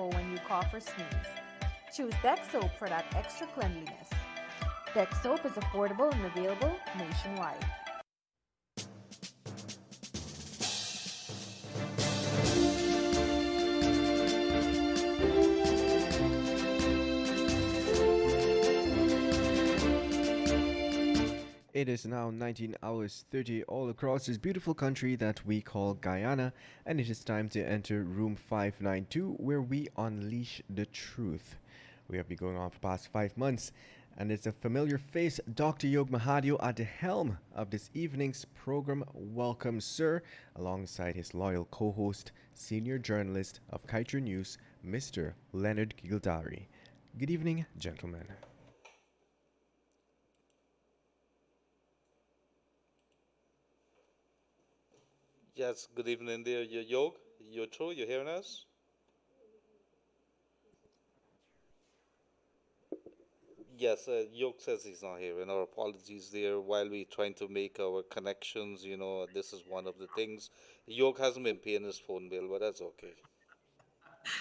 when you cough or sneeze. Choose Deck Soap for that extra cleanliness. Deck Soap is affordable and available nationwide. It is now 19 hours 30 all across this beautiful country that we call Guyana, and it is time to enter room 592 where we unleash the truth. We have been going on for the past 5 months, and it's a familiar face, Dr. Yog Mahadeo, at the helm of this evening's program. Welcome, sir, alongside his loyal co host, senior journalist of Kaieteur News, Mr. Leonard Gildarie. Good evening, gentlemen. Yes, good evening there, Yog. You're true, you hearing us? Yes, Yog says he's not here, and our apologies there while we trying to make our connections. This is one of the things. Yog hasn't been paying his phone bill, but that's okay.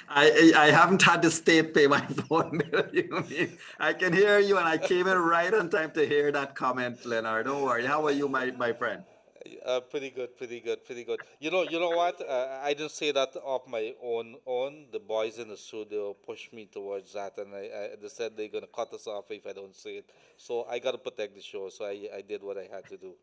I haven't had the state pay my phone bill. You know what I mean? I can hear you, and I came in right on time to hear that comment, Leonard. Don't worry. How are you, my friend? Pretty good, pretty good, pretty good. You know what? I didn't say that of my own. The boys in the studio pushed me towards that, and they said they're gonna cut us off if I don't say it. So I gotta protect the show. So I did what I had to do.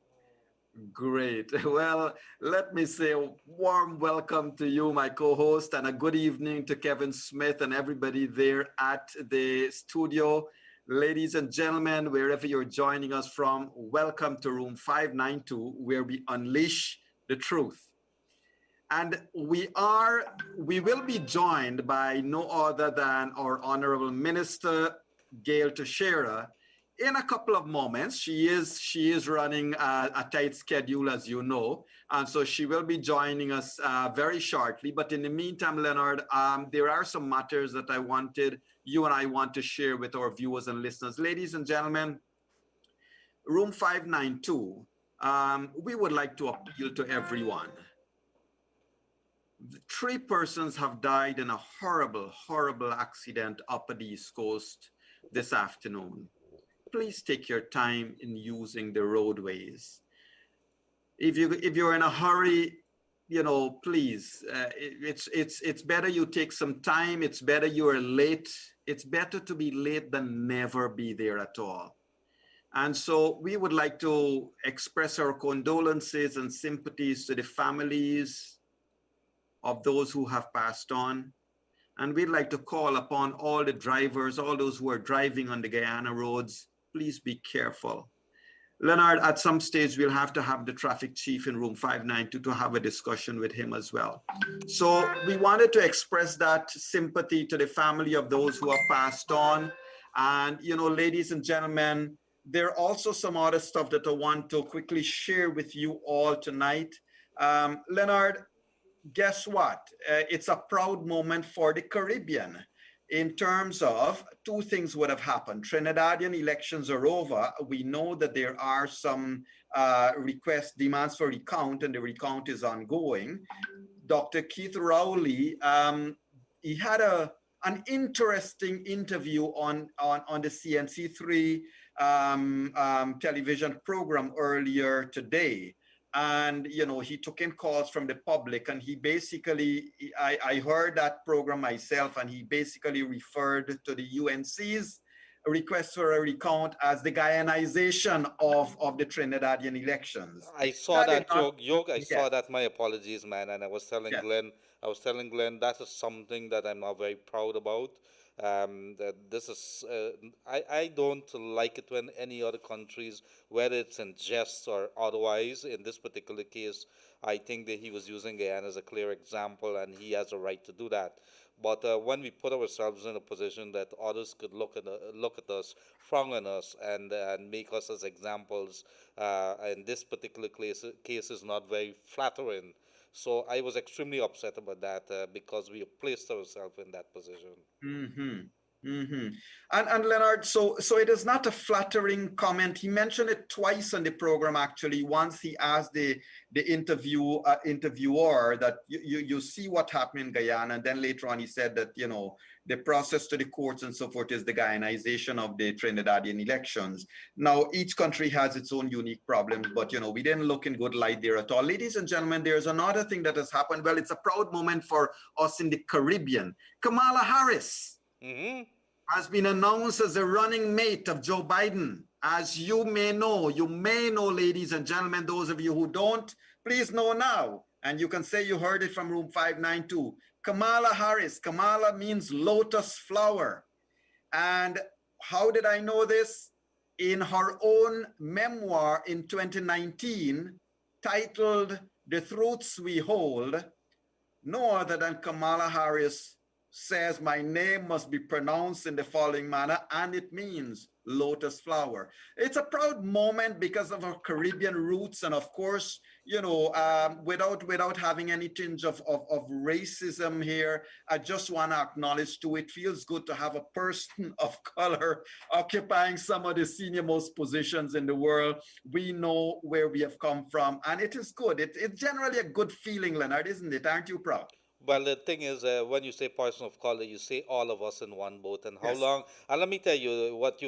Great. Well, let me say a warm welcome to you, my co-host, and a good evening to Kevin Smith and everybody there at the studio. Ladies and gentlemen, wherever you're joining us from, welcome to room 592, where we unleash the truth. And we will be joined by no other than our Honorable Minister, Gail Teixeira, in a couple of moments. She is running a tight schedule, as you know, and so she will be joining us very shortly. But in the meantime, Leonard, there are some matters that you and I want to share with our viewers and listeners. Ladies and gentlemen, room 592, we would like to appeal to everyone. 3 persons have died in a horrible, horrible accident up at the East Coast this afternoon. Please take your time in using the roadways. If you're in a hurry, please, it's better you take some time. It's better you are late. It's better to be late than never be there at all. And so we would like to express our condolences and sympathies to the families of those who have passed on. And we'd like to call upon all the drivers, all those who are driving on the Guyana roads, please be careful. Leonard, at some stage, we'll have to have the traffic chief in room 592 to have a discussion with him as well. So we wanted to express that sympathy to the family of those who have passed on. And, ladies and gentlemen, there are also some other stuff that I want to quickly share with you all tonight. Leonard, guess what? It's a proud moment for the Caribbean in terms of 2 things would have happened. Trinidadian elections are over. We know that there are some demands for recount, and the recount is ongoing. Dr. Keith Rowley, he had an interesting interview on the CNC3 television program earlier today. And, he took in calls from the public, and he basically, I heard that program myself, and he basically referred to the UNC's request for a recount as the Guyanization of the Trinidadian elections. I saw That is that, not, Yog. I yeah, saw that. My apologies, man. And yeah. I was telling Glenn that is something that I'm not very proud about. That this is, I don't like it when any other countries, whether it's in jest or otherwise. In this particular case, I think that he was using Guyana as a clear example, and he has a right to do that. But when we put ourselves in a position that others could look at us, frown on us, and make us as examples, in this particular case is not very flattering. So I was extremely upset about that because we have placed ourselves in that position. Mm-hmm. hmm and Leonard, so it is not a flattering comment. He mentioned it twice on the program. Actually, once he asked the interviewer that you see what happened in Guyana, and then later on he said that the process to the courts and so forth is the Guyanization of the Trinidadian elections. Now each country has its own unique problems, but we didn't look in good light there at all. Ladies and gentlemen, there's another thing that has happened. Well, it's a proud moment for us in the Caribbean. Kamala Harris Hmm. has been announced as the running mate of Joe Biden. As you may know, ladies and gentlemen, those of you who don't, please know now. And you can say you heard it from room 592. Kamala Harris, Kamala means lotus flower. And how did I know this? In her own memoir in 2019, titled The Truths We Hold, no other than Kamala Harris says, my name must be pronounced in the following manner, and it means lotus flower. It's a proud moment because of our Caribbean roots, and of course, without having any tinge of racism here, I just want to acknowledge too, it feels good to have a person of color occupying some of the senior most positions in the world. We know where we have come from, and it is good. It's generally a good feeling, Leonard, isn't it? Aren't you proud? Well, the thing is, when you say person of color, you say all of us in one boat. And how Yes. long? And let me tell you what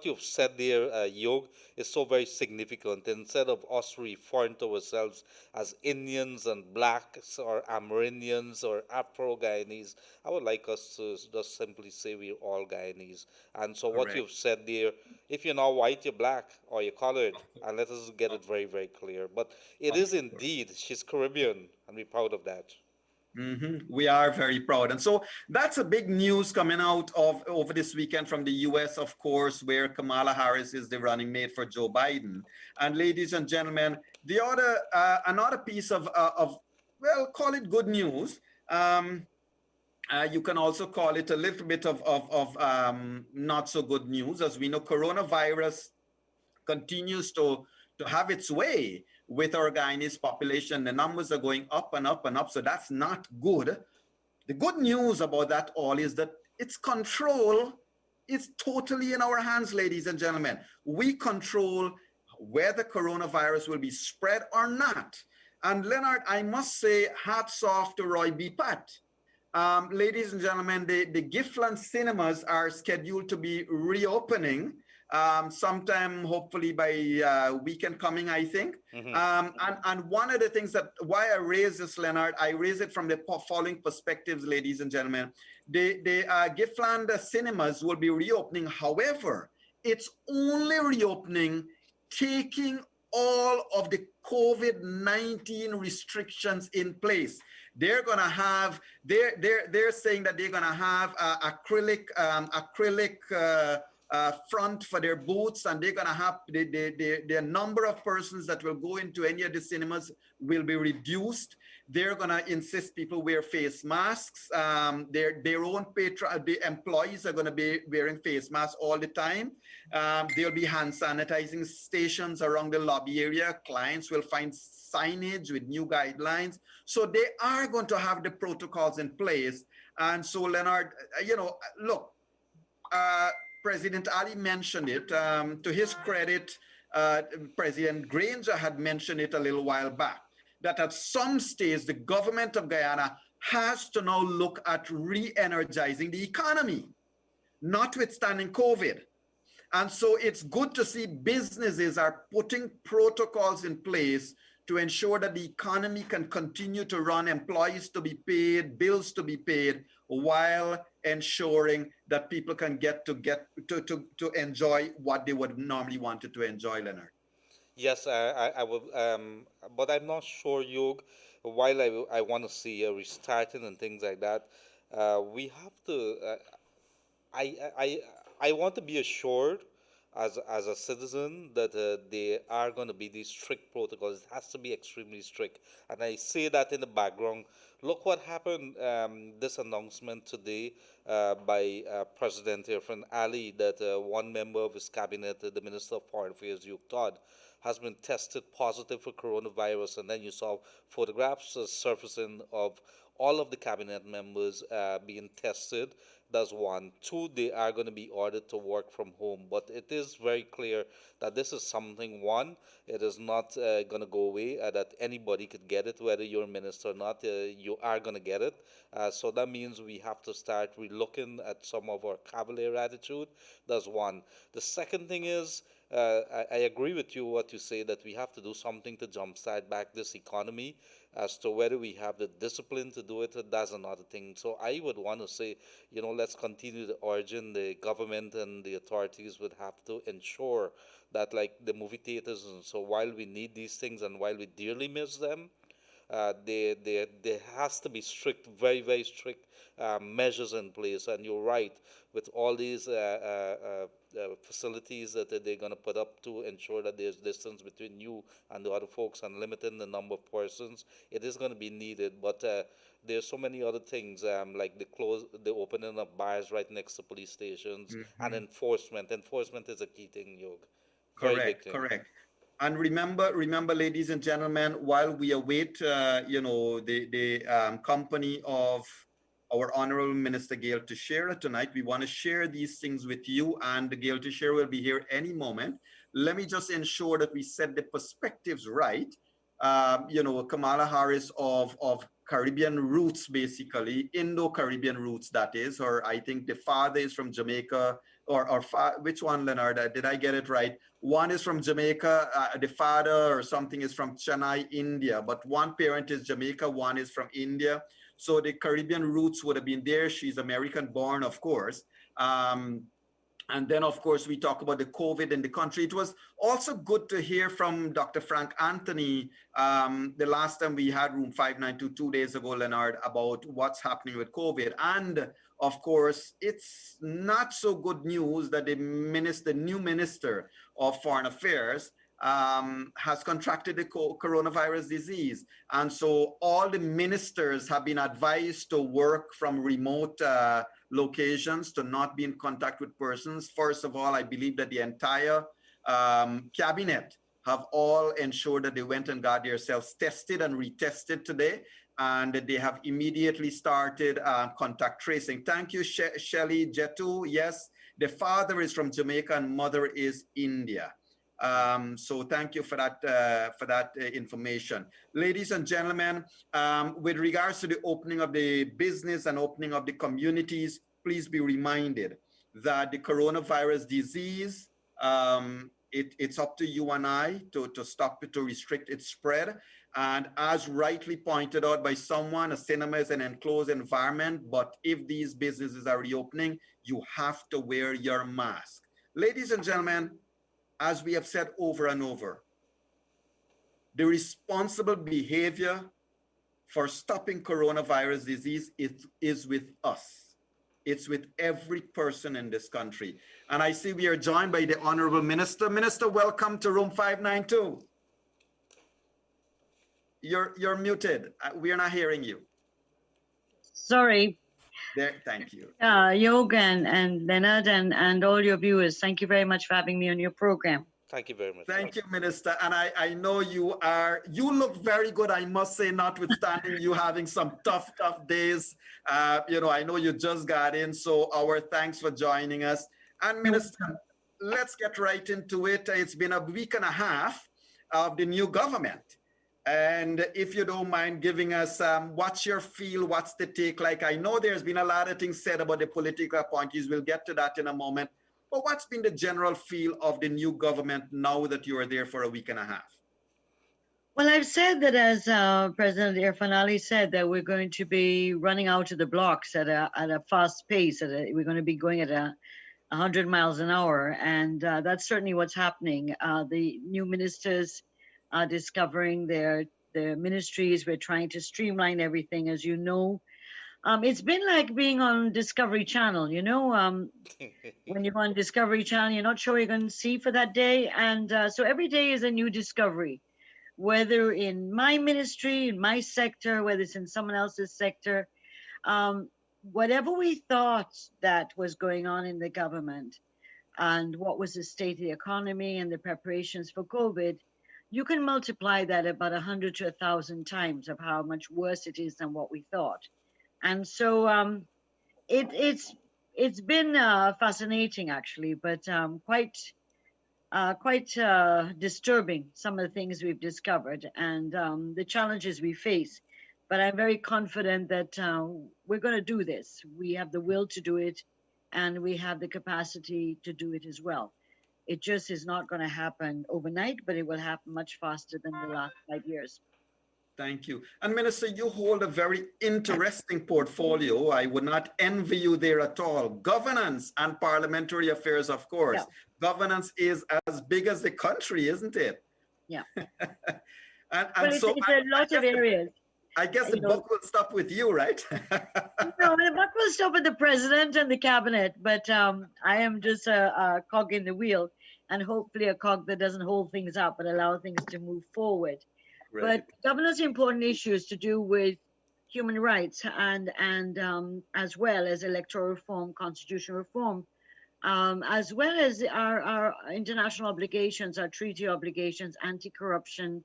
you've said there, Yog, is so very significant. Instead of us referring to ourselves as Indians and blacks or Amerindians or Afro Guyanese, I would like us to just simply say we're all Guyanese. And so what Correct. you've said there, if you're not white, you're black or you're colored. And let us get it very, very clear. But it Of is course. indeed, she's Caribbean, and we're proud of that. We are very proud. And so that's a big news coming out of over this weekend from the US, of course, where Kamala Harris is the running mate for Joe Biden. And ladies and gentlemen, the other another piece of well, call it good news. Um, you can also call it a little bit of not so good news. As we know, coronavirus continues to have its way with our Guyanese population. The numbers are going up and up and up, so that's not good. The good news about that all is that its control is totally in our hands, ladies and gentlemen. We control whether coronavirus will be spread or not. And Leonard, I must say, hats off to Roy B. Pat. Ladies and gentlemen, the Giftland cinemas are scheduled to be reopening sometime, hopefully by weekend coming, I think. Hmm. And one of the things that why I raise this, Leonard, I raise it from the following perspectives, ladies and gentlemen. The Giftland cinemas will be reopening. However, it's only reopening taking all of the COVID-19 restrictions in place. They're gonna have they're saying that they're gonna have acrylic front for their booths, and they're gonna have the number of persons that will go into any of the cinemas will be reduced. They're gonna insist people wear face masks. Their own the employees are gonna be wearing face masks all the time. There'll be hand sanitizing stations around the lobby area. Clients will find signage with new guidelines. So they are going to have the protocols in place. And so, Leonard, look, uh, President Ali mentioned it. To his credit, President Granger had mentioned it a little while back, that at some stage, the government of Guyana has to now look at re-energizing the economy, notwithstanding COVID. And so it's good to see businesses are putting protocols in place to ensure that the economy can continue to run, employees to be paid, bills to be paid, while ensuring that people can get to enjoy what they would normally wanted to enjoy, Leonard. Yes, I will, but I'm not sure, Yog. While I want to see a restarting and things like that, we have to. I, I, I want to be assured as a citizen that there are going to be these strict protocols. It has to be extremely strict. And I say that in the background. Look what happened, this announcement today by President Irfan Ali, that one member of his cabinet, the Minister of Foreign Affairs, Yuk Todd, has been tested positive for coronavirus, and then you saw photographs surfacing of all of the cabinet members being tested. That's one. Two, they are going to be ordered to work from home. But it is very clear that this is something, one, it is not going to go away, that anybody could get it, whether you're a minister or not, you are going to get it. So that means we have to start relooking at some of our cavalier attitude. That's one. The second thing is, I agree with you what you say that we have to do something to jumpstart back this economy. As to whether we have the discipline to do it, that's another thing. So I would want to say, let's continue the origin. The government and the authorities would have to ensure that, like the movie theaters, and so while we need these things and while we dearly miss them, there has to be strict, very, very strict measures in place. And you're right, with all these facilities that they're going to put up to ensure that there's distance between you and the other folks and limiting the number of persons, it is going to be needed. But there's so many other things, like the opening of bars right next to police stations, and enforcement. Enforcement is a key thing, Yog. Very big Correct, thing. correct. And remember, ladies and gentlemen, while we await, the company of our Honorable Minister Gail Teixeira tonight, we want to share these things with you, and Gail Teixeira will be here any moment. Let me just ensure that we set the perspectives right. Kamala Harris of Caribbean roots, basically Indo-Caribbean roots, that is, or I think the father is from Jamaica, which one, Leonard? Did I get it right? One is from Jamaica, the father or something is from Chennai, India, but one parent is Jamaica, one is from India. So the Caribbean roots would have been there. She's American born, of course. And then, of course, we talk about the COVID in the country. It was also good to hear from Dr. Frank Anthony the last time we had Room 592 2 days ago, Leonard, about what's happening with COVID. And of course, it's not so good news that the new minister of Foreign Affairs has contracted the coronavirus disease. And so all the ministers have been advised to work from remote locations, to not be in contact with persons. First of all, I believe that the entire cabinet have all ensured that they went and got themselves tested and retested today, and they have immediately started contact tracing. Thank you, Shelly Jetu. Yes, the father is from Jamaica and mother is India. So thank you for that information. Ladies and gentlemen, with regards to the opening of the business and opening of the communities, please be reminded that the coronavirus disease, it's up to you and I to stop it, to restrict its spread. And as rightly pointed out by someone, a cinema is an enclosed environment, but if these businesses are reopening, you have to wear your mask. Ladies and gentlemen, as we have said over and over, the responsible behavior for stopping coronavirus disease is with us. It's with every person in this country. And I see we are joined by the Honorable Minister. Minister, welcome to Room 592. You're muted. We are not hearing you. Sorry. There, thank you. Yog and Leonard and all your viewers, thank you very much for having me on your program. Thank you very much. Thank you, Minister. And I know you look very good, I must say, notwithstanding you having some tough days. I know you just got in, so our thanks for joining us. And Minister, let's get right into it. It's been a week and a half of the new government. And if you don't mind giving us, what's your feel, what's the take? Like, I know there's been a lot of things said about the political appointees. We'll get to that in a moment. But what's been the general feel of the new government now that you are there for a week and a half? Well, I've said that, as President Irfan Ali said, that we're going to be running out of the blocks at a fast pace. We're going to be going at 100 miles an hour. And that's certainly what's happening. The new ministers are discovering their ministries. We're trying to streamline everything, as you know. It's been like being on Discovery Channel, when you're on Discovery Channel, you're not sure what you're going to see for that day. And so every day is a new discovery, whether in my ministry, in my sector, whether it's in someone else's sector. Whatever we thought that was going on in the government and what was the state of the economy and the preparations for COVID, you can multiply that about 100 to 1,000 times of how much worse it is than what we thought. And so it's been fascinating actually, but quite disturbing, some of the things we've discovered and the challenges we face. But I'm very confident that we're going to do this. We have the will to do it, and we have the capacity to do it as well. It just is not going to happen overnight, but it will happen much faster than the last 5 years. Thank you. And Minister, you hold a very interesting portfolio. I would not envy you there at all. Governance and parliamentary affairs, of course. Yeah. Governance is as big as the country, isn't it? Yeah. and so it's a lot of areas. I guess the buck will stop with you, right? No, the buck will stop with the president and the cabinet, but I am just a cog in the wheel, and hopefully a cog that doesn't hold things up but allow things to move forward. Right. But governance important issues to do with human rights and as well as electoral reform, constitutional reform, as well as our international obligations, our treaty obligations, anti-corruption,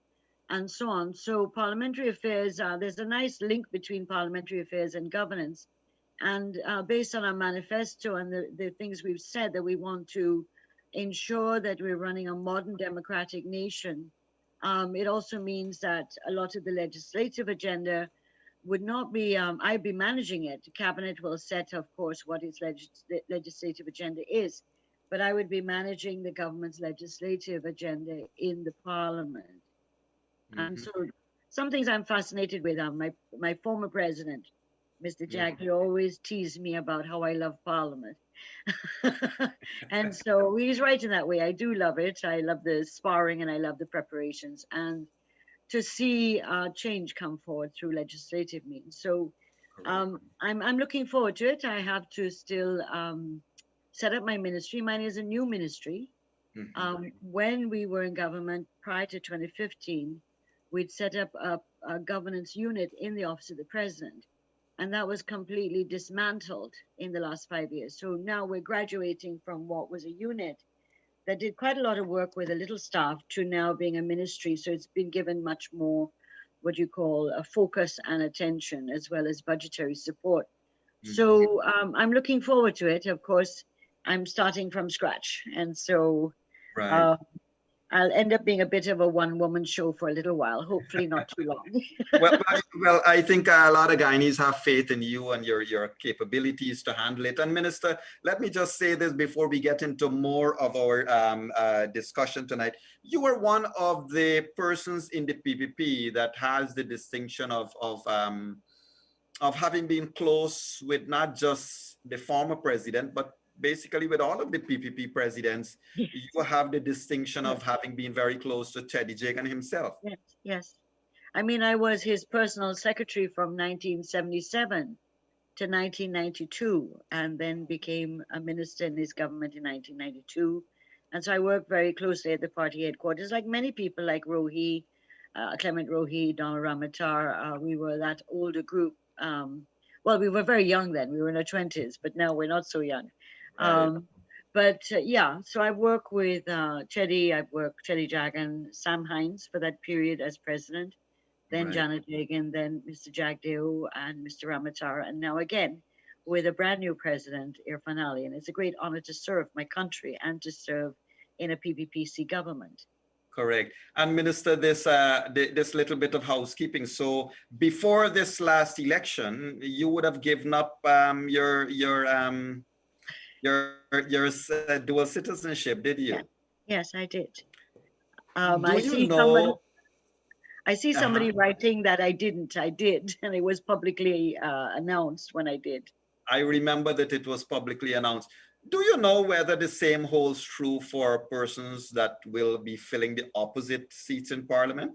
and so on. So parliamentary affairs, there's a nice link between parliamentary affairs and governance. And based on our manifesto and the things we've said, that we want to ensure that we're running a modern democratic nation. It also means that a lot of the legislative agenda would not be, I'd be managing it. The cabinet will set, of course, what its legislative agenda is, but I would be managing the government's legislative agenda in the parliament. And so some things I'm fascinated with. My former president, Mr. Jagdeo, always teased me about how I love Parliament. And so he's right in that way. I do love it. I love the sparring and I love the preparations, and to see change come forward through legislative means. So I'm looking forward to it. I have to still set up my ministry. Mine is a new ministry. When we were in government prior to 2015, we'd set up a governance unit in the office of the president. And that was completely dismantled in the last 5 years. So now we're graduating from what was a unit that did quite a lot of work with a little staff to now being a ministry. So it's been given much more, what you call a focus and attention, as well as budgetary support. So I'm looking forward to it. Of course, I'm starting from scratch. And so I'll end up being a bit of a one-woman show for a little while, hopefully not too long. well, I think a lot of Guyanese have faith in you and your capabilities to handle it. And Minister, let me just say this before we get into more of our discussion tonight. You are one of the persons in the PPP that has the distinction of having been close with not just the former president, but basically with all of the PPP presidents. You have the distinction of having been very close to Teddy Jagan himself. Yes. I mean, I was his personal secretary from 1977 to 1992, and then became a minister in his government in 1992. And so I worked very closely at the party headquarters, like many people, like Rohi, Clement Rohi, Donald Ramatar. We were that older group. Well, we were very young then. We were in our 20s, but now we're not so young. Yeah, so I work with Teddy. I've worked Teddy Jagan, Sam Hines for that period as president, then Janet Jagan, then Mr. Jagdeo and Mr. Ramatar, and now again with a brand new president, Irfan Ali. And it's a great honor to serve my country and to serve in a PPPC government. Correct. And Minister, this little bit of housekeeping. So before this last election, you would have given up your dual citizenship, did you? Yes, I did. I see somebody writing that I didn't. I did, and it was publicly announced when I did. I remember that it was publicly announced. Do you know whether the same holds true for persons that will be filling the opposite seats in Parliament?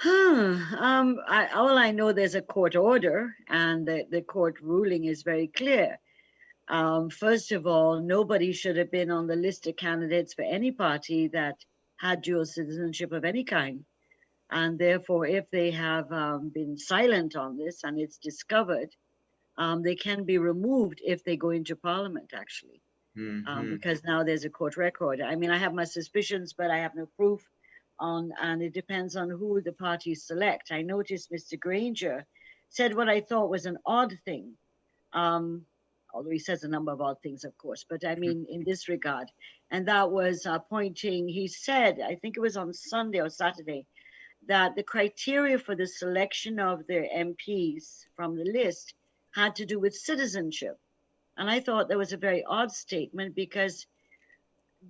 All I know, there's a court order, and the court ruling is very clear. First of all, nobody should have been on the list of candidates for any party that had dual citizenship of any kind. And therefore, if they have been silent on this and it's discovered, they can be removed if they go into Parliament, actually, because now there's a court record. I mean, I have my suspicions, but I have no proof. and it depends on who the parties select. I noticed Mr. Granger said what I thought was an odd thing, although he says a number of odd things, of course, but I mean in this regard, and that was pointing, he said, I think it was on Sunday or Saturday, that the criteria for the selection of their MPs from the list had to do with citizenship. And I thought that was a very odd statement, because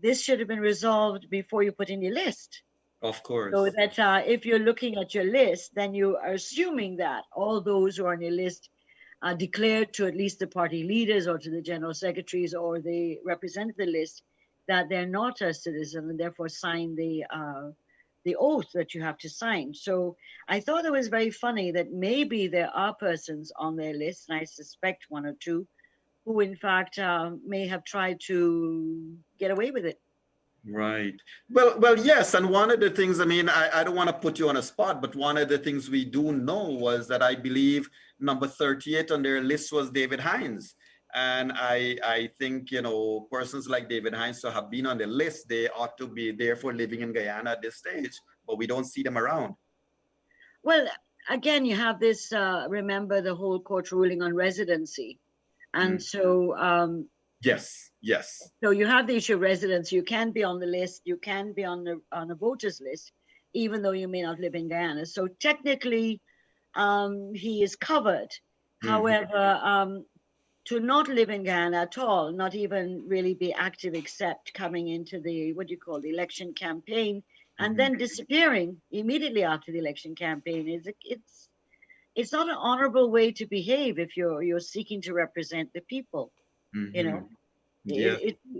this should have been resolved before you put in your list. Of course. So that if you're looking at your list, then you are assuming that all those who are on your list are declared to at least the party leaders or to the general secretaries, or they represent the list, that they're not a citizen and therefore sign the oath that you have to sign. So I thought it was very funny that maybe there are persons on their list, and I suspect one or two, who in fact may have tried to get away with it. Right. Well, yes. And one of the things, I mean, I don't want to put you on a spot, but one of the things we do know was that I believe number 38 on their list was David Hines. And I think, you know, persons like David Hines to have been on the list, they ought to be therefore living in Guyana at this stage, but we don't see them around. Well, again, you have this, remember the whole court ruling on residency. And so yes. So you have the issue of residence. You can be on the list. You can be on a voters list, even though you may not live in Guyana. So technically, he is covered. However, to not live in Guyana at all, not even really be active except coming into the, what do you call, the election campaign, and then disappearing immediately after the election campaign, it's not an honorable way to behave if you're seeking to represent the people, you know. Yeah.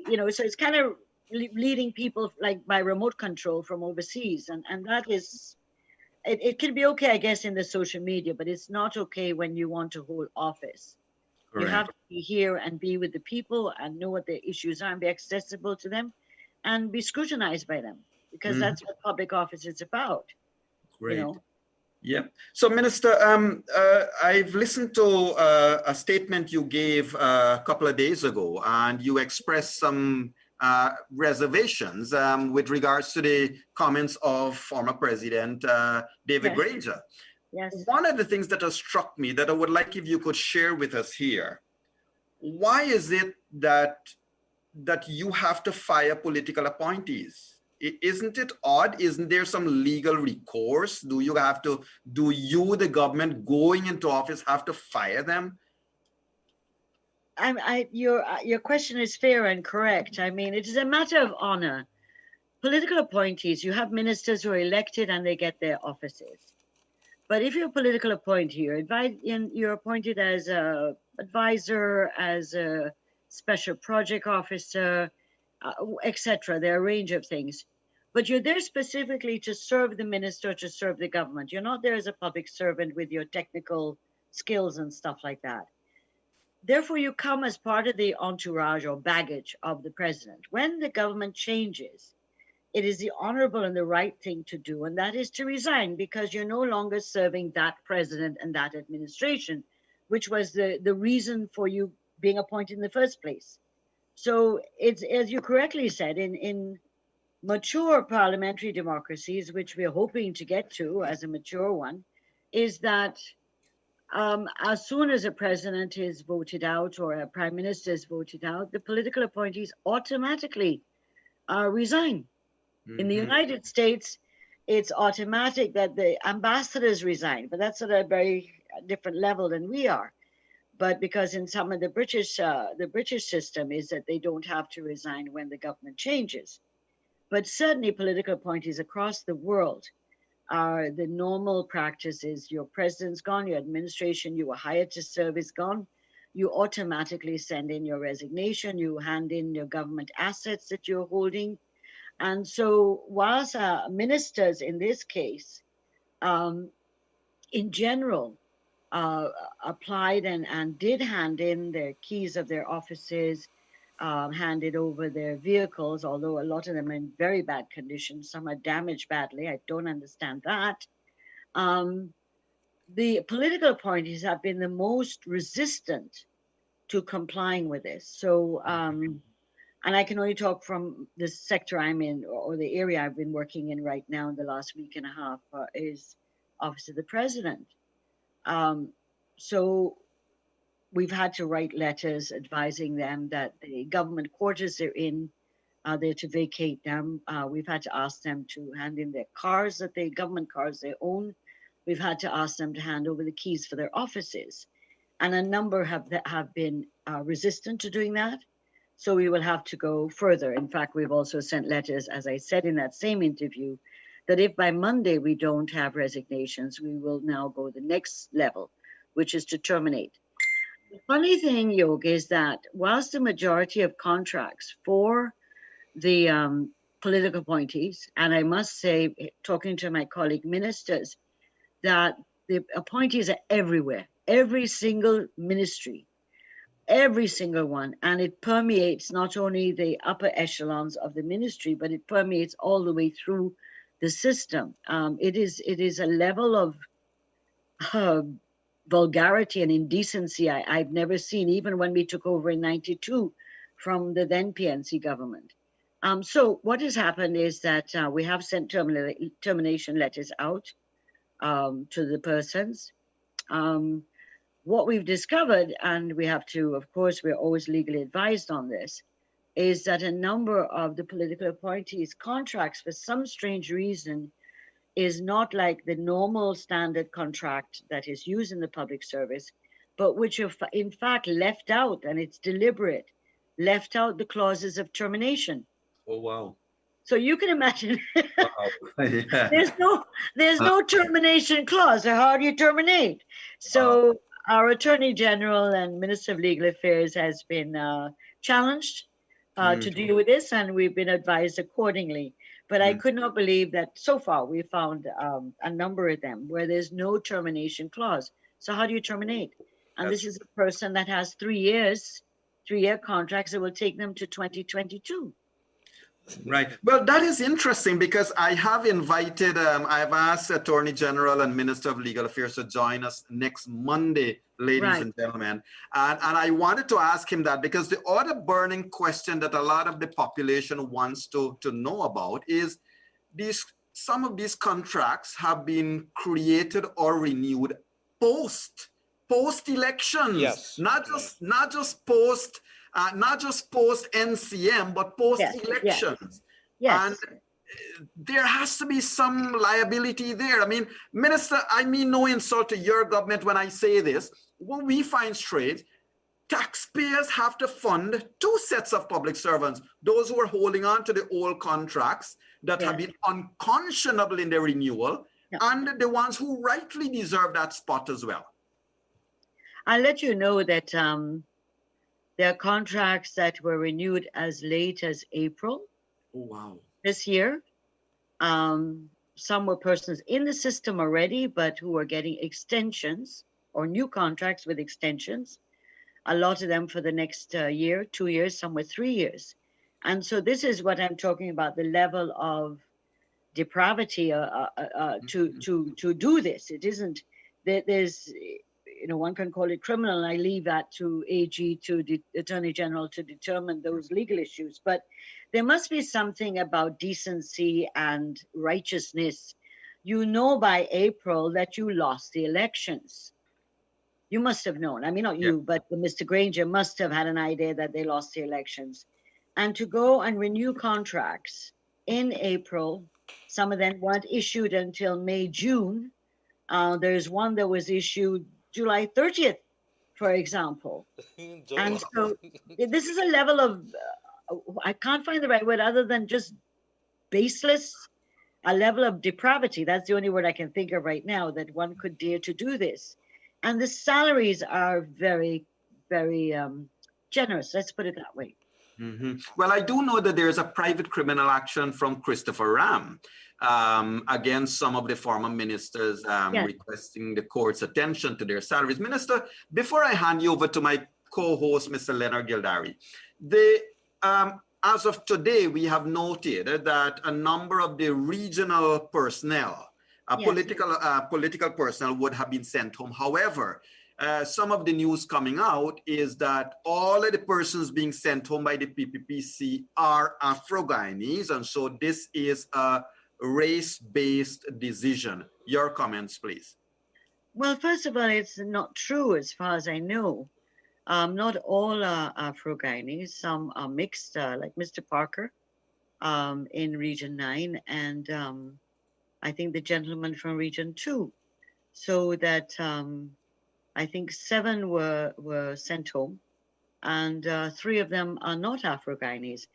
You know, so it's kind of leading people like by remote control from overseas, and that is, it can be okay, I guess, in the social media, but it's not okay when you want to hold office. Correct. You have to be here and be with the people and know what their issues are and be accessible to them and be scrutinized by them, because that's what public office is about. Great. You know? Yeah. So, Minister, I've listened to a statement you gave a couple of days ago, and you expressed some reservations with regards to the comments of former President David Granger. Yes. One of the things that has struck me that I would like if you could share with us here, why is it that you have to fire political appointees? Isn't it odd? Isn't there some legal recourse? Do you, the government going into office, have to fire them? Your question is fair and correct. I mean, it is a matter of honor. Political appointees, you have ministers who are elected and they get their offices. But if you're a political appointee, you're appointed as an advisor, as a special project officer, etc. There are a range of things. But you're there specifically to serve the minister, to serve the government. You're not there as a public servant with your technical skills and stuff like that. Therefore, you come as part of the entourage or baggage of the president. When the government changes, it is the honorable and the right thing to do, and that is to resign, because you're no longer serving that president and that administration, which was the reason for you being appointed in the first place. So it's, as you correctly said, in mature parliamentary democracies, which we're hoping to get to as a mature one, is that as soon as a president is voted out or a prime minister is voted out, the political appointees automatically resign. In the United States, it's automatic that the ambassadors resign, but that's at a very different level than we are. But because in some of the British system is that they don't have to resign when the government changes. But certainly political appointees across the world are the normal practice is your president's gone, your administration you were hired to serve is gone. You automatically send in your resignation, you hand in your government assets that you're holding. And so whilst ministers in this case, in general, applied and did hand in their keys of their offices, handed over their vehicles, although a lot of them are in very bad condition, some are damaged badly. I don't understand that. The political appointees have been the most resistant to complying with this. So And I can only talk from the sector I'm in, or the area I've been working in right now in the last week and a half, is Office of the President. So we've had to write letters advising them that the government quarters they're in, they're to vacate them. We've had to ask them to hand in their cars, government cars they own. We've had to ask them to hand over the keys for their offices. And a number have been resistant to doing that. So we will have to go further. In fact, we've also sent letters, as I said in that same interview, that if by Monday we don't have resignations, we will now go the next level, which is to terminate. The funny thing, Yogi, is that whilst the majority of contracts for the political appointees, and I must say, talking to my colleague ministers, that the appointees are everywhere, every single ministry, every single one, and it permeates not only the upper echelons of the ministry, but it permeates all the way through the system. It is a level of vulgarity and indecency I've never seen, even when we took over in '92 from the then PNC government. So what has happened is that we have sent termination letters out to the persons. What we've discovered, and we have to, of course, we're always legally advised on this, is that a number of the political appointees' contracts, for some strange reason, is not like the normal standard contract that is used in the public service, but which are in fact left out, and it's deliberate, left out the clauses of termination. Oh, wow. So you can imagine Wow. Yeah. there's no termination clause. So how do you terminate? So our Attorney General and Minister of Legal Affairs has been challenged to deal with this, and we've been advised accordingly. But I could not believe that so far we found a number of them where there's no termination clause. So how do you terminate? And this is a person that has 3 years, 3-year contracts that will take them to 2022. Right. Well, that is interesting because I have invited, I've asked Attorney General and Minister of Legal Affairs to join us next Monday, ladies and gentlemen. And I wanted to ask him that because the other burning question that a lot of the population wants to know about is some of these contracts have been created or renewed post-elections. Yes. Not just post NCM, but post elections. Yes. And there has to be some liability there. I mean, Minister, I mean no insult to your government when I say this. What we find straight, taxpayers have to fund 2 sets of public servants, those who are holding on to the old contracts that have been unconscionable in their renewal, and the ones who rightly deserve that spot as well. I'll let you know that there are contracts that were renewed as late as April this year. Some were persons in the system already, but who are getting extensions or new contracts with extensions. A lot of them for the next year, 2 years, some with 3 years. And so this is what I'm talking about, the level of depravity to do this. It isn't, there's, one can call it criminal, and I leave that to AG, to the Attorney General to determine those legal issues. But there must be something about decency and righteousness. You know by April that you lost the elections. You must have known. I mean, not you, but Mr. Granger must have had an idea that they lost the elections. And to go and renew contracts in April, some of them weren't issued until May, June. There's one that was issued July 30th, for example. And so this is a level of, I can't find the right word other than just baseless, a level of depravity. That's the only word I can think of right now, that one could dare to do this. And the salaries are very, very generous. Let's put it that way. Well, I do know that there is a private criminal action from Christopher Ram against some of the former ministers requesting the court's attention to their salaries. Minister, before I hand you over to my co-host, Mr. Leonard Gildarie, as of today, we have noted that a number of the regional personnel, political personnel would have been sent home. However, some of the news coming out is that all of the persons being sent home by the PPPC are Afro-Guyanese, and so this is a race-based decision. Your comments, please. Well, first of all, it's not true as far as I know. Not all are Afro-Guyanese. Some are mixed, like Mr. Parker in Region 9, and I think the gentleman from Region 2. So that I think 7 were sent home, and 3 of them are not Afro-Guyanese.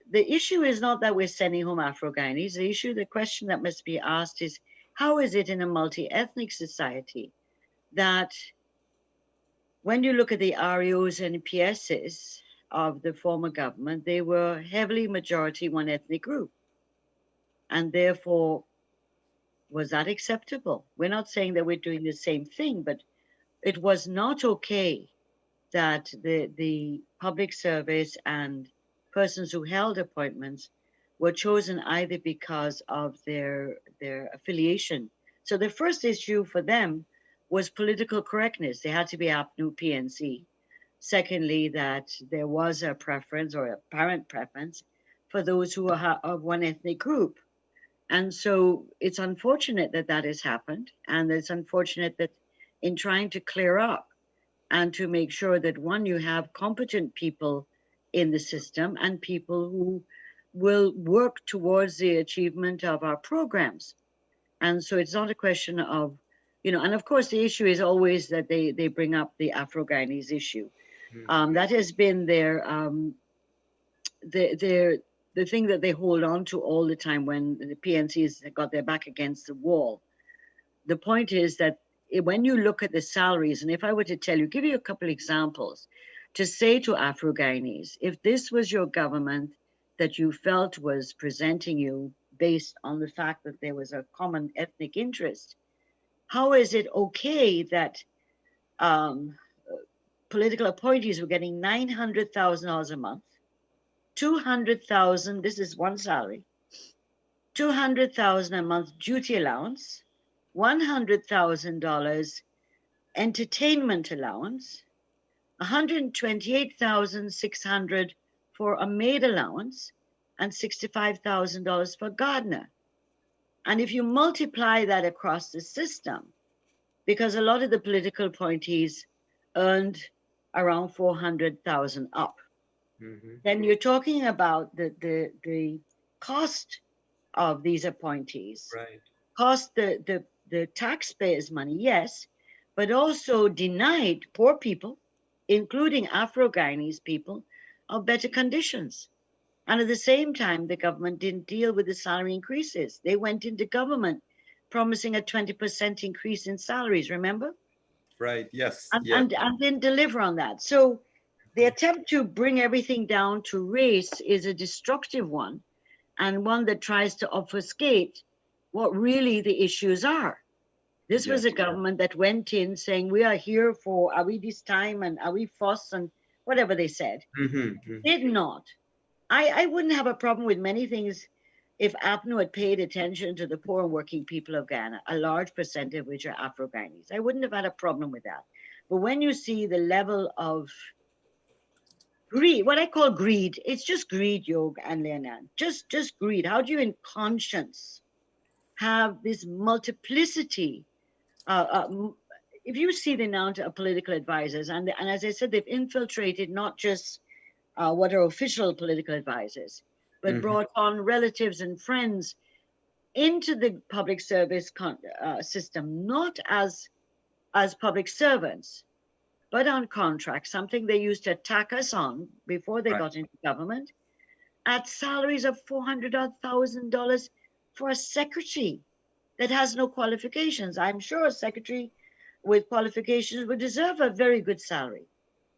The issue is not that we're sending home Afro-Guyanese. The question that must be asked is, how is it in a multi-ethnic society that when you look at the REOs and PSs of the former government, they were heavily majority one ethnic group. And therefore, was that acceptable? We're not saying that we're doing the same thing, but it was not okay that the public service and persons who held appointments were chosen either because of their affiliation. So the first issue for them was political correctness. They had to be APNU PNC. Secondly, that there was a preference or apparent preference for those who are of one ethnic group. And so it's unfortunate that that has happened. And it's unfortunate that in trying to clear up and to make sure that, one, you have competent people in the system and people who will work towards the achievement of our programs. And so it's not a question of, and of course the issue is always that they bring up the Afro-Guyanese issue. That has been the thing that they hold on to all the time when the PNCs got their back against the wall. The point is that when you look at the salaries, and if I were to tell you, give you a couple examples, to say to Afro-Guyanese, if this was your government that you felt was presenting you based on the fact that there was a common ethnic interest, how is it okay that political appointees were getting $900,000 a month, $200,000, this is one salary, $200,000 a month duty allowance, $100,000 entertainment allowance, $128,600 for a maid allowance, and $65,000 for gardener. And if you multiply that across the system, because a lot of the political appointees earned around 400,000 up, then you're talking about the cost of these appointees, right? Cost the taxpayers' money, yes, but also denied poor people, including Afro-Guyanese people, of better conditions. And at the same time, the government didn't deal with the salary increases. They went into government promising a 20% increase in salaries, remember? Right, yes. And didn't deliver on that. So the attempt to bring everything down to race is a destructive one, and one that tries to obfuscate what really the issues are. This was a government that went in saying, we are here for, are we this time, and are we fuss, and whatever they said. Did not. I wouldn't have a problem with many things if APNU had paid attention to the poor and working people of Ghana, a large percent of which are Afro-Guyanese. I wouldn't have had a problem with that. But when you see the level of greed, what I call greed, it's just greed, Yog and Leonard, just greed. How do you in conscience have this multiplicity? If you see the amount of political advisors, and as I said, they've infiltrated not just what are official political advisors, but brought on relatives and friends into the public service system, not as public servants, but on contracts, something they used to attack us on before they got into government, at salaries of $400,000 for a secretary that has no qualifications. I'm sure a secretary with qualifications would deserve a very good salary.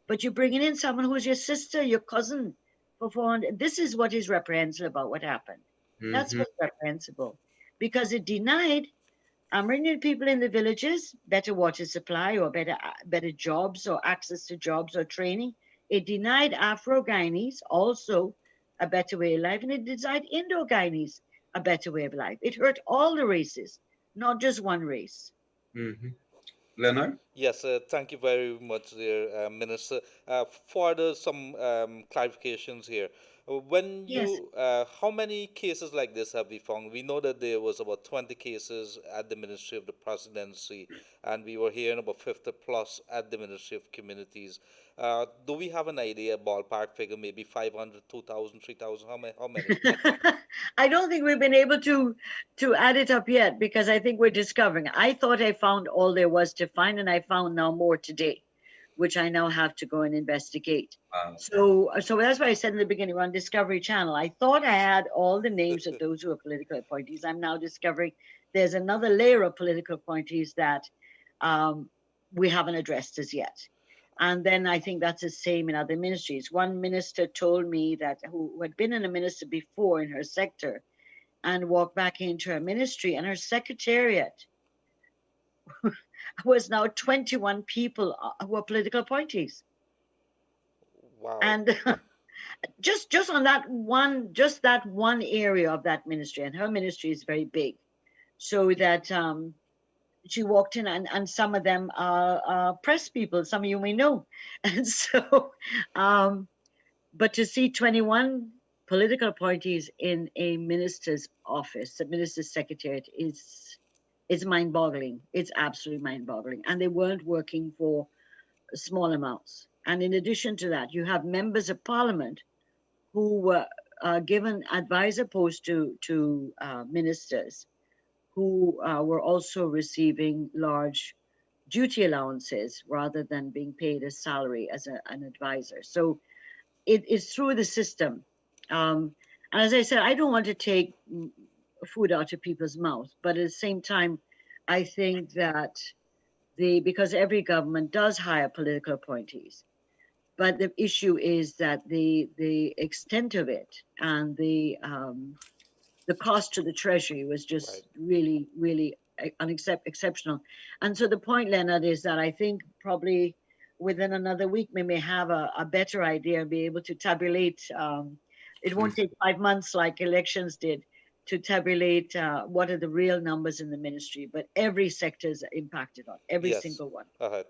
But you're bringing in someone who's your sister, your cousin, for 400. This is what is reprehensible about what happened. That's what's reprehensible, because it denied Amerindian people in the villages better water supply or better jobs or access to jobs or training. It denied Afro-Guyanese also a better way of life, and it denied Indo-Guyanese a better way of life. It hurt all the races, not just one race. Leonard? Yes, thank you very much, dear Minister. For some clarifications here, Yes. how many cases like this have we found? We know that there was about 20 cases at the Ministry of the Presidency, and we were hearing about 50 plus at the Ministry of Communities. Do we have an idea, ballpark figure, maybe 500, 2,000, 3,000? How many? How many? I don't think we've been able to add it up yet because I think we're discovering. I thought I found all there was to find, and I found now more today, which I now have to go and investigate. So that's why I said in the beginning on Discovery Channel, I thought I had all the names of those who are political appointees. I'm now discovering there's another layer of political appointees that um, we haven't addressed as yet. And then I think that's the same in other ministries. One minister told me that who had been in a minister before in her sector and walked back into her ministry, and her secretariat was now 21 people who are political appointees. Wow. And just on that one area of that ministry, and her ministry is very big, so that she walked in, and some of them are press people, some of you may know. And so but to see 21 political appointees in a minister's office, a minister's secretariat, is mind-boggling. It's absolutely mind-boggling. And they weren't working for small amounts. And in addition to that, you have members of parliament who were given advisor posts to ministers who were also receiving large duty allowances rather than being paid a salary as an advisor. So it is through the system. And as I said, I don't want to take food out of people's mouths, but at the same time, I think that because every government does hire political appointees, but the issue is that the extent of it and the cost to the treasury was just really, really exceptional. And so the point, Leonard, is that I think probably within another week we may have a better idea and be able to tabulate. It won't take 5 months like elections did to tabulate what are the real numbers in the ministry, but every sector is impacted on, every Yes. single one.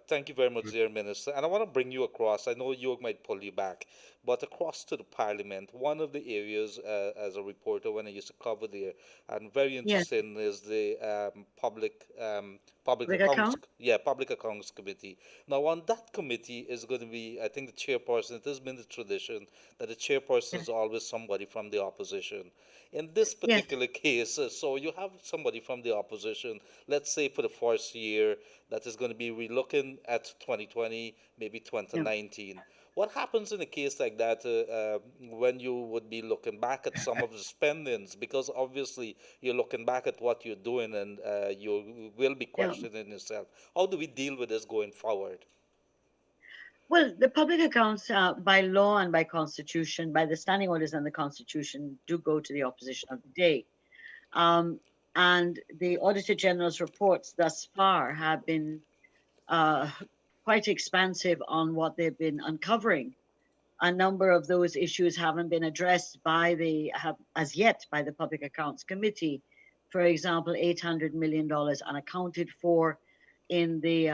Thank you very much, dear Minister. And I want to bring you across. I know you might pull you back, but across to the Parliament, one of the areas as a reporter when I used to cover there, and very Yes, interesting is the public big accounts. account. Yeah, public accounts committee. Now, on that committee is going to be, I think, the chairperson. It has been the tradition that the chairperson Yes, is always somebody from the opposition. In this yes, particular case, so you have somebody from the opposition, let's say for the first year, that is going to be relooking at 2020, maybe yeah. 2019. What happens in a case like that when you would be looking back at some of the spendings? Because obviously you're looking back at what you're doing and you will be Yeah. questioning yourself. How do we deal with this going forward? Well, the public accounts, by law and by constitution, by the standing orders and the constitution, do go to the opposition of the day. Um, and the Auditor General's reports thus far have been uh, quite expansive on what they've been uncovering. A number of those issues haven't been addressed as yet by the Public Accounts Committee. For example, $800 million unaccounted for in the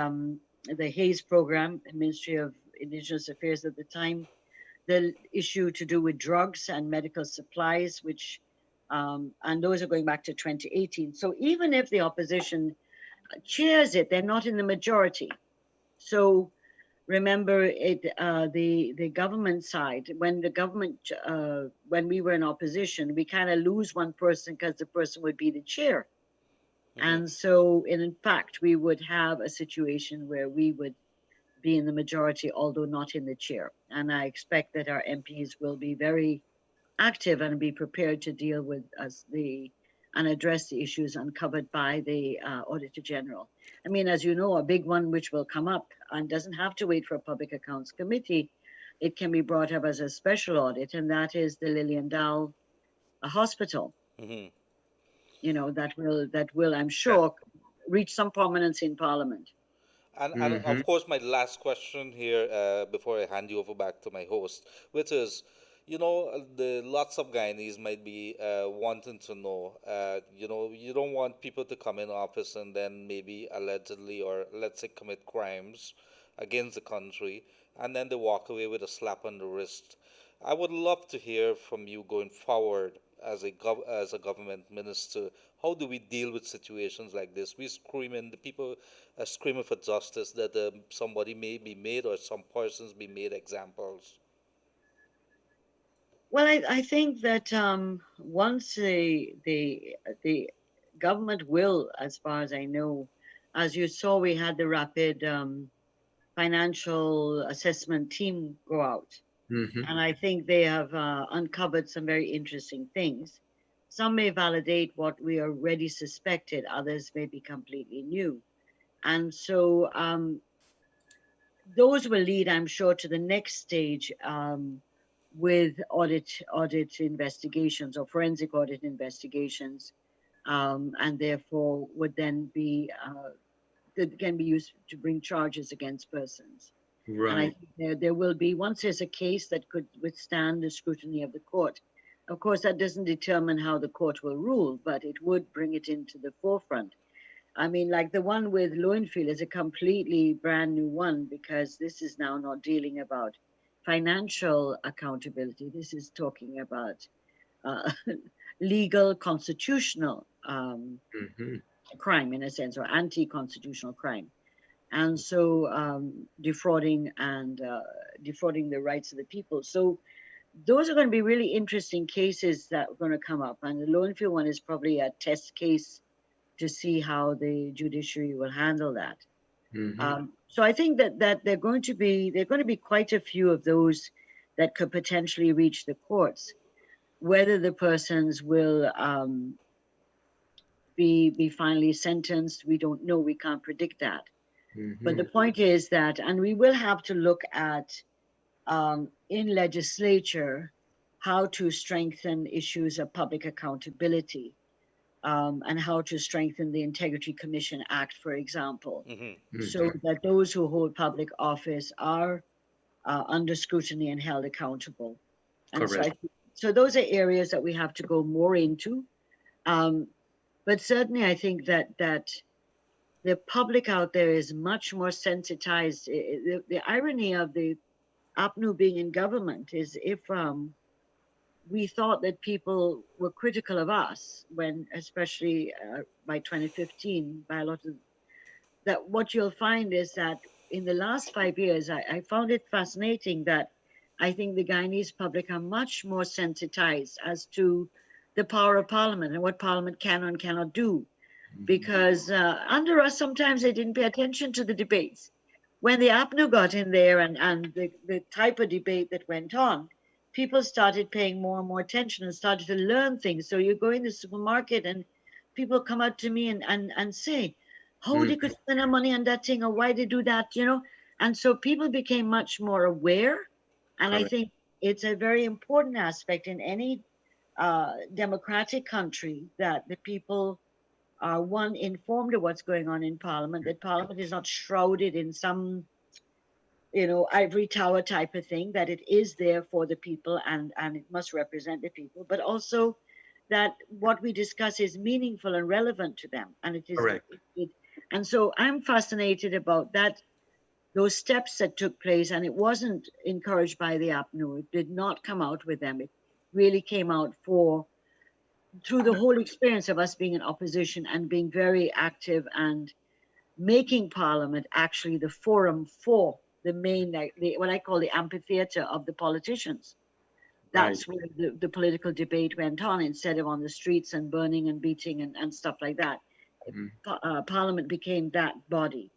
Hayes program, Ministry of Indigenous Affairs at the time. The issue to do with drugs and medical supplies, which and those are going back to 2018. So even if the opposition chairs it, they're not in the majority. So remember the government side, when the government when we were in opposition, we kind of lose one person because the person would be the chair. And so in fact we would have a situation where we would be in the majority, although not in the chair. And I expect that our MPs will be very active and be prepared to deal with and address the issues uncovered by the Auditor General. I mean, as you know, a big one which will come up and doesn't have to wait for a Public Accounts Committee, it can be brought up as a special audit, and that is the Lillian Dow Hospital. Mm-hmm. You know, that will, I'm sure, reach some prominence in Parliament. And of course, my last question here before I hand you over back to my host, which is, The lots of Guyanese might be wanting to know. You don't want people to come in office and then maybe allegedly or let's say commit crimes against the country, and then they walk away with a slap on the wrist. I would love to hear from you going forward as as a government minister. How do we deal with situations like this? We screaming, the people are screaming for justice that somebody may be made or some persons be made examples. Well, I think that once the government will, as far as I know, as you saw, we had the rapid financial assessment team go out, Mhm. and I think they have uncovered some very interesting things. Some may validate what we already suspected; others may be completely new, and so those will lead, I'm sure, to the next stage with audit investigations or forensic audit investigations, and therefore would then be that can be used to bring charges against persons. And I Right. think there will be, once there's a case that could withstand the scrutiny of the court. Of course, that doesn't determine how the court will rule, but it would bring it into the forefront. I mean, like the one with Lowenfield is a completely brand new one because this is now not dealing about financial accountability. This is talking about uh, legal, constitutional Mhm. crime, in a sense, or anti-constitutional crime, and so defrauding the rights of the people. So those are going to be really interesting cases that are going to come up, and the Lowenfield one is probably a test case to see how the judiciary will handle that. Mhm. So I think that there are going to be quite a few of those that could potentially reach the courts. Whether the persons will be finally sentenced, we don't know. We can't predict that. But the Mhm. point is that, and we will have to look at in legislature how to strengthen issues of public accountability and how to strengthen the Integrity Commission Act, for example, Hmm. so Mhm. that those who hold public office are under scrutiny and held accountable. And so, Correct. so those are areas that we have to go more into. Um, but certainly, I think that the public out there is much more sensitized. The irony of the APNU being in government is if we thought that people were critical of us when, especially by 2015, by a lot of that, what you'll find is that in the last 5 years, I found it fascinating that I think the Guyanese public are much more sensitized as to the power of Parliament and what Parliament can and cannot do. Mhm. Because under us, sometimes they didn't pay attention to the debates. When the APNU got in there and the type of debate that went on, people started paying more and more attention and started to learn things. So you go in the supermarket and people come up to me and say, how they could Mhm. spend their money on that thing or why they do that. And so people became much more aware. And I Correct. think it's a very important aspect in any democratic country that the people are one informed of what's going on in Parliament, that Parliament is not shrouded in some ivory tower type of thing, that it is there for the people and it must represent the people, but also that what we discuss is meaningful and relevant to them, and Correct. and so I'm fascinated about that, those steps that took place, and it wasn't encouraged by the APNU. It did not come out with them. It really came out through the whole experience of us being in opposition and being very active and making Parliament actually the forum for the main, like what I call the amphitheater of the politicians. Right. That's where the political debate went on instead of on the streets and burning and beating and stuff like that. Mhm. Parliament became that body.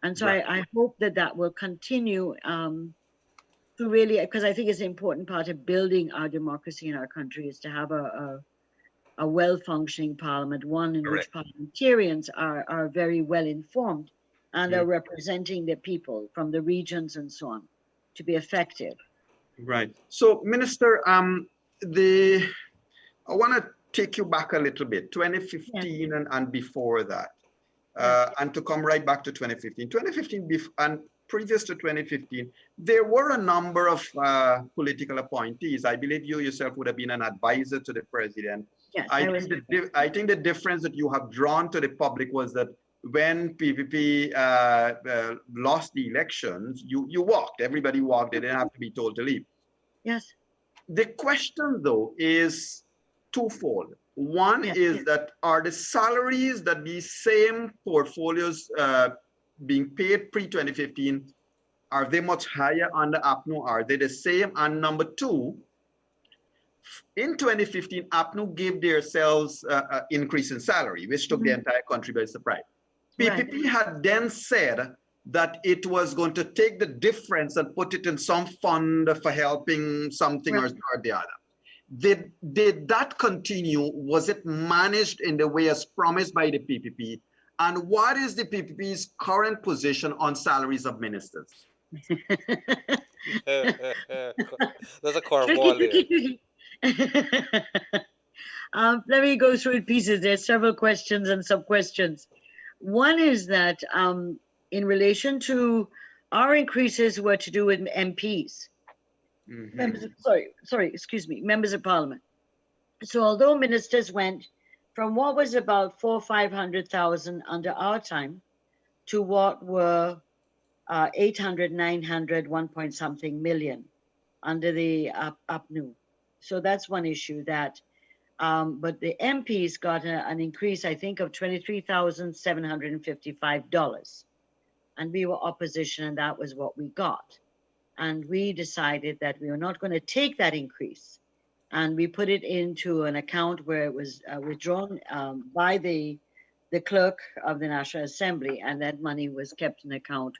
And so Right. I hope that will continue to really, because I think it's an important part of building our democracy in our country is to have a well-functioning parliament, one in which Correct. parliamentarians are very well informed and are Mhm. representing the people from the regions and so on to be effective. Right. So, Minister, the I want to take you back a little bit, Yeah, 2015 and before that, yeah, and to come right back to 2015. 2015, and previous to 2015, there were a number of political appointees. I believe you yourself would have been an advisor to the president. Yes, I think the difference that you have drawn to the public was that when PPP lost the elections, you walked. Everybody walked. They didn't have to be told to leave. Yes. The question, though, is twofold. One is that are the salaries that these same portfolios being paid pre-2015, are they much higher under APNU? Are they the same? And number two, in 2015, APNU gave themselves an increase in salary, which took the entire country by surprise. PPP had then said that it was going to take the difference and put it in some fund for helping something or the other. Did that continue? Was it managed in the way as promised by the PPP? And what is the PPP's current position on salaries of ministers? There's a curveball there. Let me go through it pieces. There's several questions and sub-questions. One is that in relation to our increases were to do with MPs. Members of, excuse me, members of parliament. So although ministers went from what was about 400,000 or 500,000 under our time to what were 800, 900, 1 point something million under the APNU. So that's one issue that, but the MPs got an increase, I think, of $23,755. And we were opposition, and that was what we got. And we decided that we were not going to take that increase. And we put it into an account where it was withdrawn by the clerk of the National Assembly, and that money was kept in account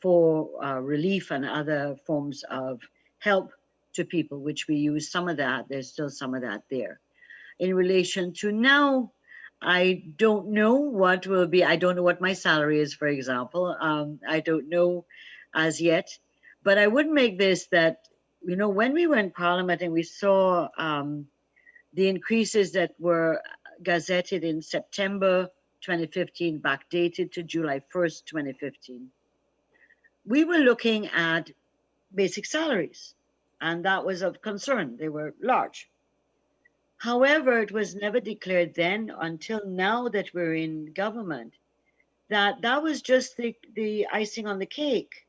for relief and other forms of help to people, which we use some of that. There's still some of that there. In relation to now, I don't know what will be. I don't know what my salary is, for example. I don't know as yet. But I would make this that, you know, when we were in Parliament and we saw the increases that were gazetted in September 2015, backdated to July 1st, 2015, we were looking at basic salaries, and that was of concern. They were large. However, it was never declared then until now that we're in government that that was just the icing on the cake.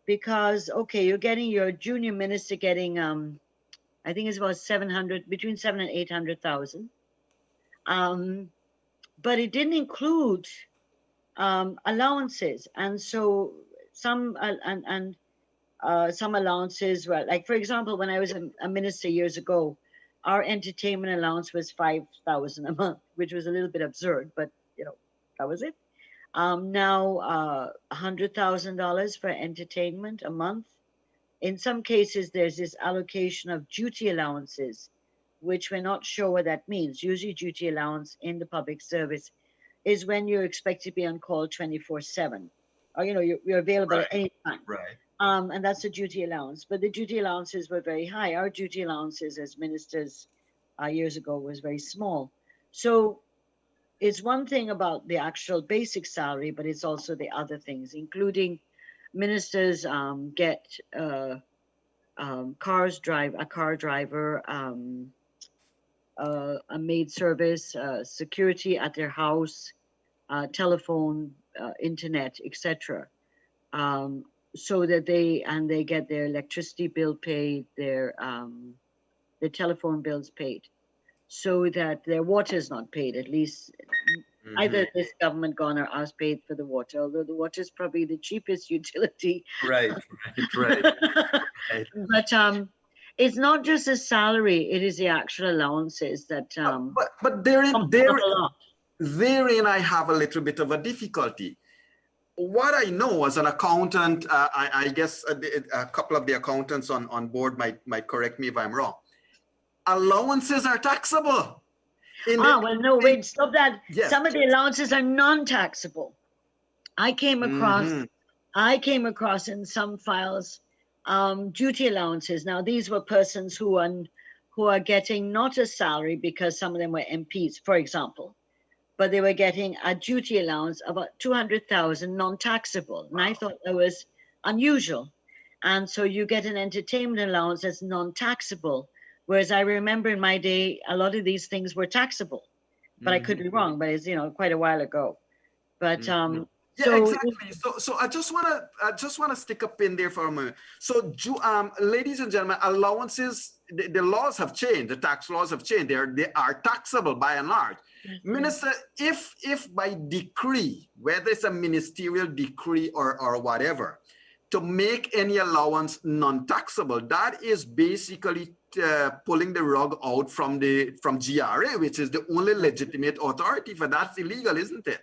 Because, okay, you're getting your junior minister getting, I think it's about 700, between 700 and 800,000. But it didn't include allowances. And so some allowances were, like, for example, when I was a minister years ago, our entertainment allowance was 5,000 a month, which was a little bit absurd, but, you know, that was it. Now $100,000 for entertainment a month. In some cases, there's this allocation of duty allowances, which we're not sure what that means. Usually duty allowance in the public service is when you're expected to be on call 24/7, or, you know, you're available at any time. Right. And that's a duty allowance. But the duty allowances were very high. Our duty allowances as ministers years ago was very small. So it's one thing about the actual basic salary, but it's also the other things, including ministers get a car driver, a maid service, security at their house, telephone, internet, etc. So that they get their electricity bill paid, their telephone bills paid, so that their water is not paid. At least either this government gone or us paid for the water, although the water is probably the cheapest utility. Right. But it's not just a salary; it is the actual allowances that. But therein I have a little bit of a difficulty. What I know as an accountant, I guess a couple of the accountants on board might correct me if I'm wrong. Allowances are taxable. Well, no, wait, stop that. Yes. Some of the allowances are non-taxable. I came across in some files duty allowances. Now, these were persons who are getting not a salary because some of them were MPs, for example. but they were getting a duty allowance of about 200,000 non-taxable. And I thought that was unusual. And so you get an entertainment allowance that's non-taxable. Whereas I remember in my day, a lot of these things were taxable, but I could be wrong, but it's, quite a while ago. But yeah, so exactly. So I just wanna stick a pin there for a moment. So ladies and gentlemen, allowances, the laws have changed. The tax laws have changed. They are taxable by and large. Minister, if by decree, whether it's a ministerial decree or whatever, to make any allowance non-taxable, that is basically pulling the rug out from GRA, which is the only legitimate authority for that's illegal, isn't it?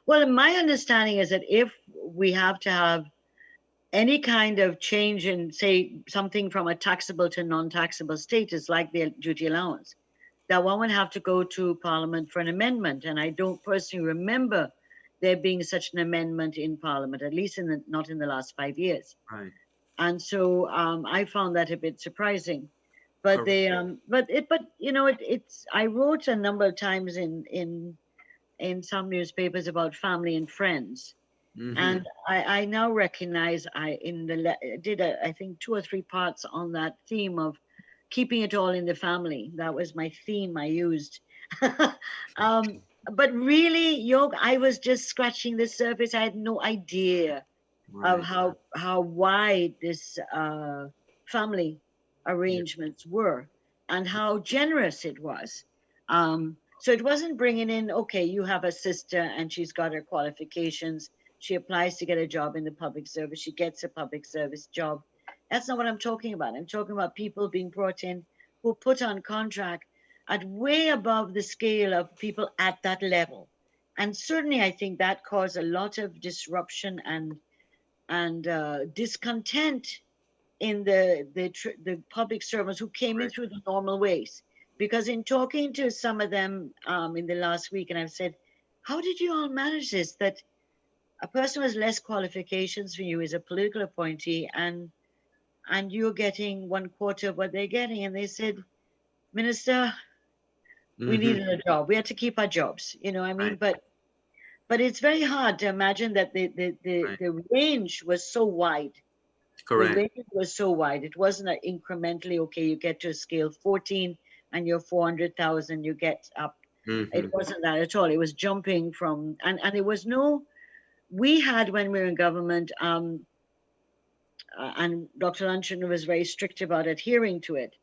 Well, my understanding is that if we have to have any kind of change in, say, something from a taxable to non-taxable status, like the duty allowance, that one would have to go to Parliament for an amendment. And I don't personally remember there being such an amendment in Parliament, at least not in the last 5 years. Right. And so I found that a bit surprising. But they, it's. I wrote a number of times in some newspapers about family and friends, and I now recognize I did I think 2 or 3 parts on that theme of keeping it all in the family. That was my theme I used. But really, I was just scratching the surface. I had no idea of how wide this family arrangements were and how generous it was. So it wasn't bringing in, okay, you have a sister and she's got her qualifications. She applies to get a job in the public service. She gets a public service job. That's not what I'm talking about. I'm talking about people being brought in who put on contract at way above the scale of people at that level. And certainly I think that caused a lot of disruption and discontent in the public servants who came in through the normal ways. Because in talking to some of them in the last week, and I've said, how did you all manage this? That a person with less qualifications for you is a political appointee and you're getting 1/4 of what they're getting. And they said, Minister, we needed a job. We had to keep our jobs, I mean, Right. but it's very hard to imagine that the range was so wide. Correct. The range was so wide. It wasn't incrementally, okay, you get to a scale 14 and you're 400,000, you get up. It wasn't that at all. It was jumping from, and it was we had when we were in government, and Dr. Luncheon was very strict about adhering to it.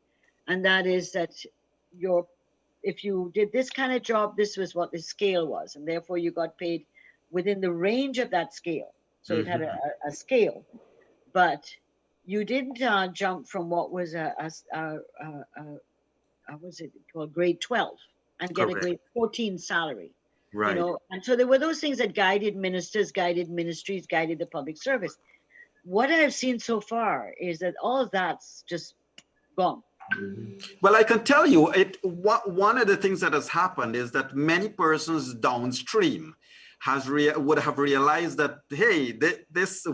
And that is that if you did this kind of job, this was what the scale was. And therefore you got paid within the range of that scale. So it had a scale, but you didn't jump from what was what's it called, grade 12 and get a grade 14 salary. Right. And so there were those things that guided ministers, guided ministries, guided the public service. What I've seen so far is that all of that's just gone. Well, I can tell you, one of the things that has happened is that many persons downstream would have realized that, hey,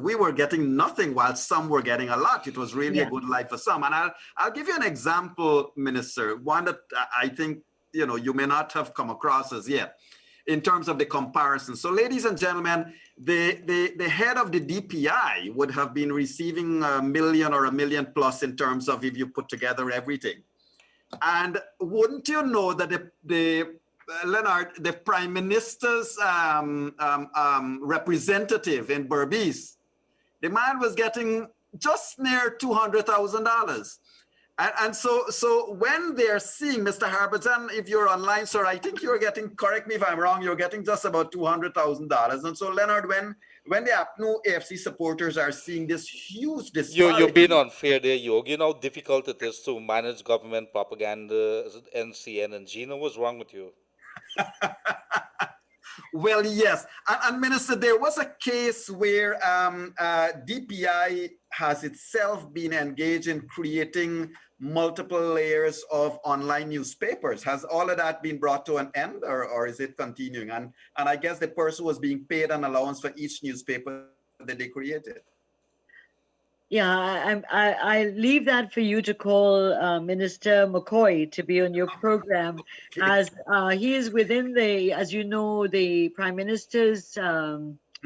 we were getting nothing while some were getting a lot. It was really a good life for some. And I'll give you an example, Minister, one that I think you may not have come across as yet in terms of the comparison. So, ladies and gentlemen, the head of the DPI would have been receiving $1 million or $1 million plus in terms of if you put together everything. And wouldn't you know that Leonard, the Prime Minister's representative in Berbice, the man was getting just near $200,000. And so when they're seeing Mr. Harbison, if you're online, sir, I think you're getting, correct me if I'm wrong, you're getting just about $200,000. And so, Leonard, when the APNU AFC supporters are seeing this huge disparity... You've been unfair there, Yog. You know how difficult it is to manage government propaganda, NCN and Gina. What's wrong with you? Well, yes. And Minister, there was a case where DPI has itself been engaged in creating multiple layers of online newspapers. Has all of that been brought to an end, or is it continuing? And I guess the person was being paid an allowance for each newspaper that they created. Yeah, I leave that for you to call Minister McCoy to be on your program, as he is within the, as you know, the Prime Minister's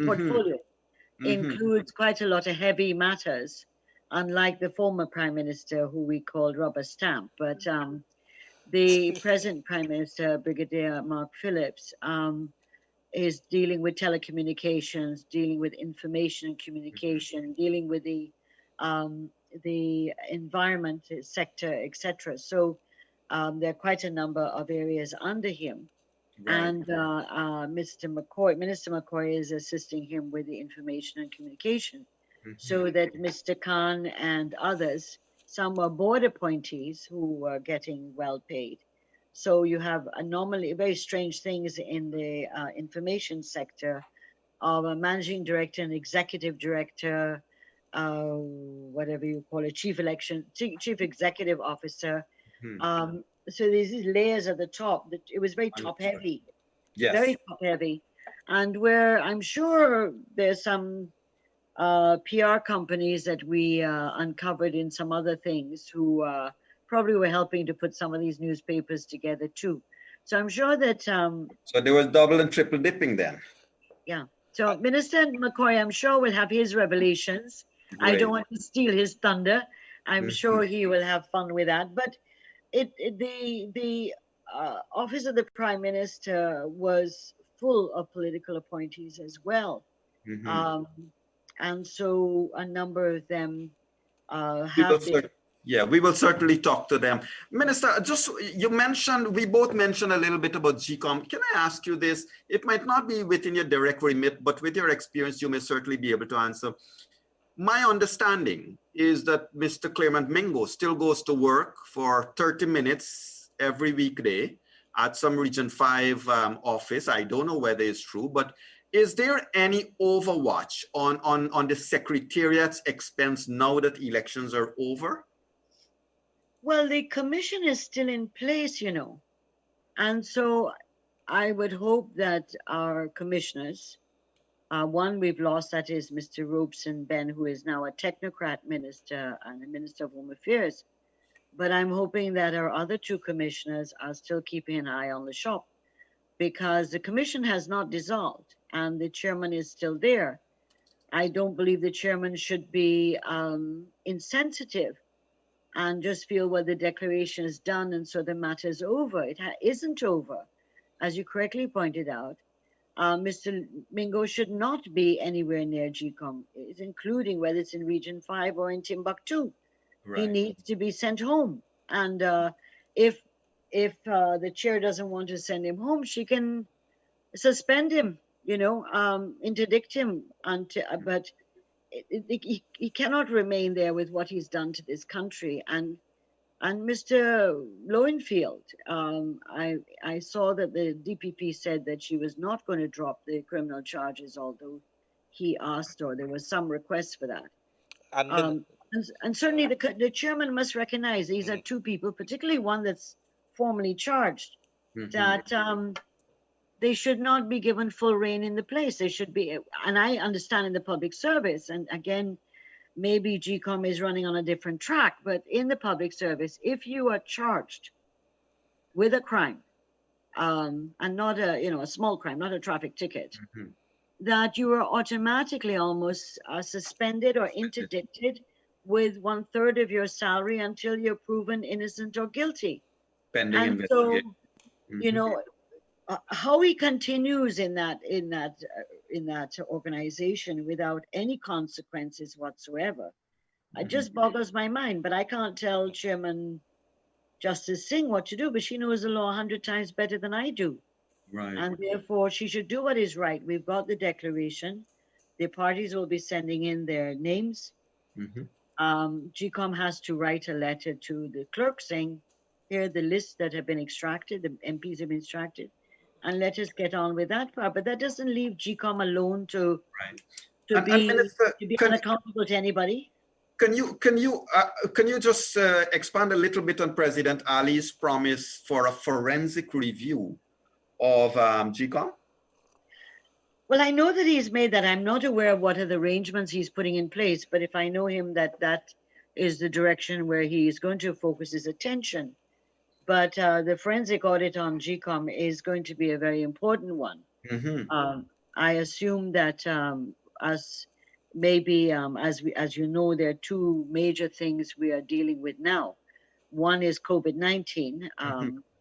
portfolio includes quite a lot of heavy matters, unlike the former Prime Minister who we called Rubber Stamp. But the present Prime Minister, Brigadier Mark Phillips, is dealing with telecommunications, dealing with information and communication, dealing with the environment sector, etc. So there are quite a number of areas under him. Right. And Mr. McCoy, Minister McCoy is assisting him with the information and communication, so that Mr. Khan and others, some are board appointees who are getting well paid. So you have anomaly, very strange things in the information sector of a managing director and executive director, whatever you call it, chief executive officer. So there's these layers at the top that it was very top heavy, Yes. very top heavy, and where I'm sure there's some PR companies that we uncovered in some other things who probably were helping to put some of these newspapers together too. So I'm sure that So there was double and triple dipping then. yeah. So Minister McCoy, I'm sure, will have his revelations. I don't want to steal his thunder. I'm sure he will have fun with that. But the office of the Prime Minister was full of political appointees as well, and so a number of them have been. Yeah, we will certainly talk to them. Minister, just we both mentioned a little bit about GCOM. Can I ask you this? It might not be within your direct remit, but with your experience, you may certainly be able to answer. My understanding is that Mr. Clement Mingo still goes to work for 30 minutes every weekday at some Region 5 office. I don't know whether it's true, but is there any overwatch on the Secretariat's expense now that elections are over? Well, the commission is still in place, you know. And so I would hope that our commissioners, one we've lost, that is Mr. Robeson Ben, who is now a technocrat minister and a minister of Home Affairs. But I'm hoping that our other two commissioners are still keeping an eye on the shop, because the commission has not dissolved and the chairman is still there. I don't believe the chairman should be insensitive and just feel, well, the declaration is done and so the matter is over. It isn't over. As you correctly pointed out, Mr. Mingo should not be anywhere near GCOM, including whether it's in Region 5 or in Timbuktu. Right. He needs to be sent home. And if the chair doesn't want to send him home, she can suspend him, you know, interdict him. But he cannot remain there with what he's done to this country. And Mr. Lowenfield, I saw that the DPP said that she was not going to drop the criminal charges, although he asked, or there was some request for that. And certainly the chairman must recognize these are two people, particularly one that's formally charged, that they should not be given full reign in the place. They should be, and I understand in the public service, and again, maybe GCOM is running on a different track, but in the public service, if you are charged with a crime, and not a small crime, not a traffic ticket, that you are automatically almost suspended or interdicted with 1/3 of your salary until you're proven innocent or guilty. Pending and so, you know, how he continues in that organization without any consequences whatsoever, it just boggles my mind. But I can't tell Chairman Justice Singh what to do, but she knows the law 100 times better than I do. Right. And therefore she should do what is right. We've got the declaration. The parties will be sending in their names. GCOM has to write a letter to the clerk saying, here are the lists that have been extracted, the MPs have been extracted, and let us get on with that part. But that doesn't leave GCOM alone to be unaccountable to anybody. Can you just expand a little bit on President Ali's promise for a forensic review of GCOM? Well, I know that he's made that. I'm not aware of what are the arrangements he's putting in place, but if I know him, that is the direction where he is going to focus his attention. But the forensic audit on GCOM is going to be a very important one. I assume that as maybe as you know, there are two major things we are dealing with now. One is COVID-19,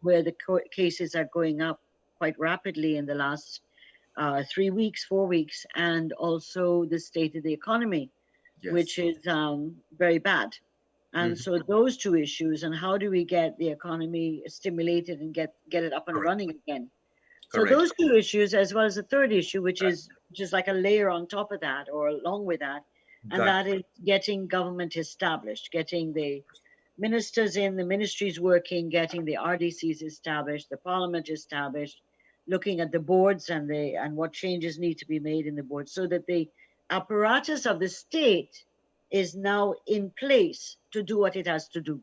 where the cases are going up quite rapidly in the last 3 weeks, 4 weeks, and also the state of the economy, Yes. which is very bad. And so those two issues, and how do we get the economy stimulated and get it up and Correct. running again? Correct. So those two issues, as well as the third issue, which is like a layer on top of that or along with that, and that is getting government established, getting the ministers in, the ministries working, getting the RDCs established, the parliament established, looking at the boards and what changes need to be made in the boards, so that the apparatus of the state is now in place to do what it has to do.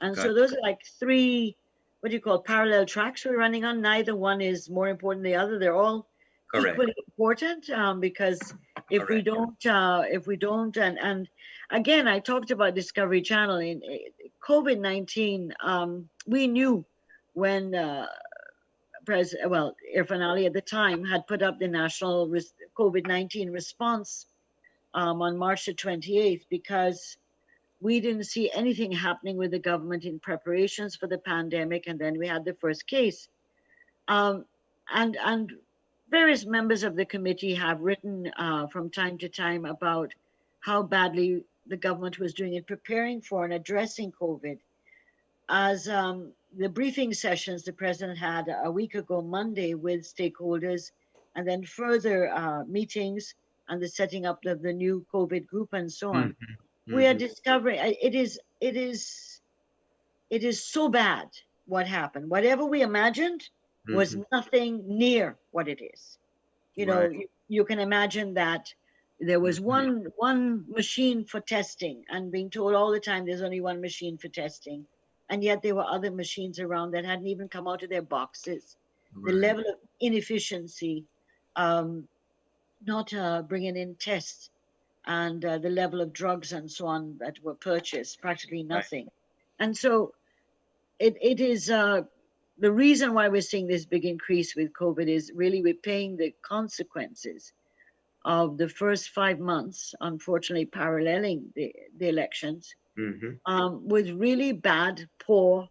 And so those are like three, what do you call, parallel tracks we're running on. Neither one is more important than the other. They're all equally important, because if we don't, and again, I talked about Discovery Channel in COVID-19. We knew when Irfan Ali at the time had put up the national COVID-19 response on March the 28th, because we didn't see anything happening with the government in preparations for the pandemic, and then we had the first case. And various members of the committee have written from time to time about how badly the government was doing in preparing for and addressing COVID. As the briefing sessions the president had a week ago, Monday, with stakeholders, and then further meetings and the setting up of the new COVID group and so on, we are discovering it is so bad what happened. Whatever we imagined was nothing near what it is. You know, you can imagine that there was one machine for testing, and being told all the time there's only one machine for testing, and yet there were other machines around that hadn't even come out of their boxes. The level of inefficiency, not bringing in tests, and the level of drugs and so on that were purchased, practically nothing. And so it is the reason why we're seeing this big increase with COVID is really we're paying the consequences of the first 5 months, unfortunately paralleling the elections, with really bad, poor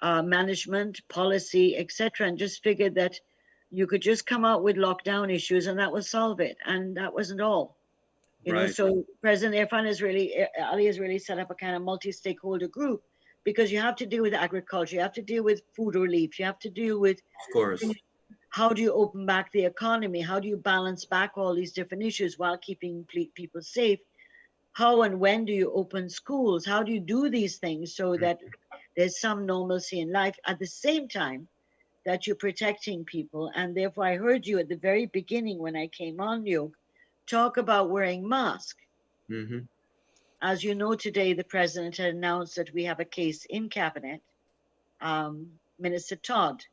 management, policy, etc. And just figured that you could just come out with lockdown issues and that would solve it. And that wasn't all. You know, so President Ali has really set up a kind of multi-stakeholder group, because you have to deal with agriculture, you have to deal with food relief, you have to deal with, of course, how do you open back the economy? How do you balance back all these different issues while keeping people safe? How and when do you open schools? How do you do these things so that there's some normalcy in life at the same time that you're protecting people? And therefore, I heard you at the very beginning when I came on, you talk about wearing masks. As you know, today the president had announced that we have a case in cabinet, Minister Todd.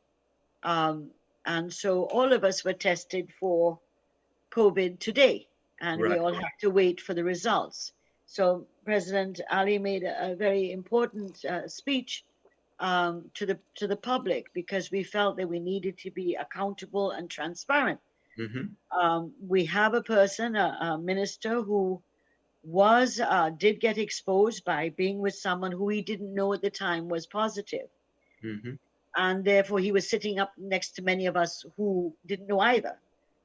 And so all of us were tested for COVID today, and we all have to wait for the results. So President Ali made a very important speech to the public, because we felt that we needed to be accountable and transparent. We have a person, a minister, who did get exposed by being with someone who he didn't know at the time was positive. And therefore he was sitting up next to many of us who didn't know either.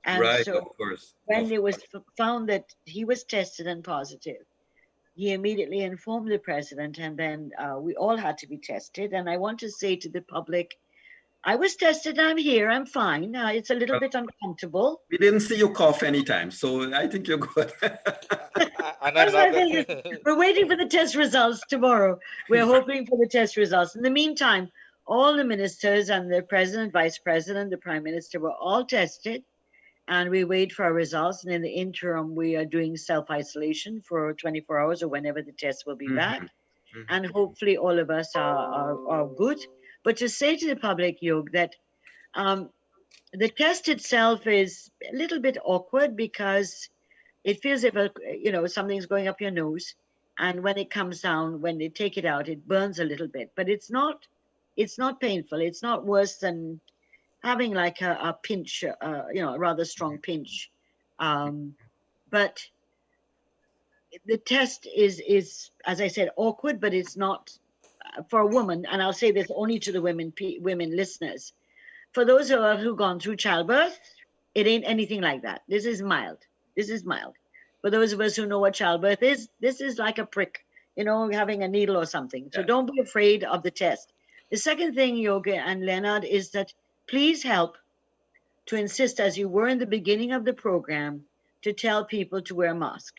And so of course, when it was found that he was tested and positive, he immediately informed the president, and then we all had to be tested. And I want to say to the public, I was tested, I'm here, I'm fine. It's a little bit uncomfortable. We didn't see you cough anytime, so I think you're good. We're waiting for the test results tomorrow. We're hoping for the test results. In the meantime, all the ministers and the president, vice president, the prime minister were all tested, and we wait for our results. And in the interim, we are doing self-isolation for 24 hours or whenever the test will be back. And hopefully all of us are good. But to say to the public, Yog, that The test itself is a little bit awkward because it feels if something's going up your nose, and when it comes down, when they take it out, it burns a little bit, but it's not painful. It's not worse than having like a pinch, a rather strong pinch. But the test is, as I said, awkward, but it's not for a woman. And I'll say this only to the women listeners. For those of us who've gone through childbirth, it ain't anything like that. This is mild. This is mild. For those of us who know what childbirth is, this is like a prick, having a needle or something. So don't be afraid of the test. The second thing, Yoga and Leonard, is that please help to insist, as you were in the beginning of the program, to tell people to wear a mask.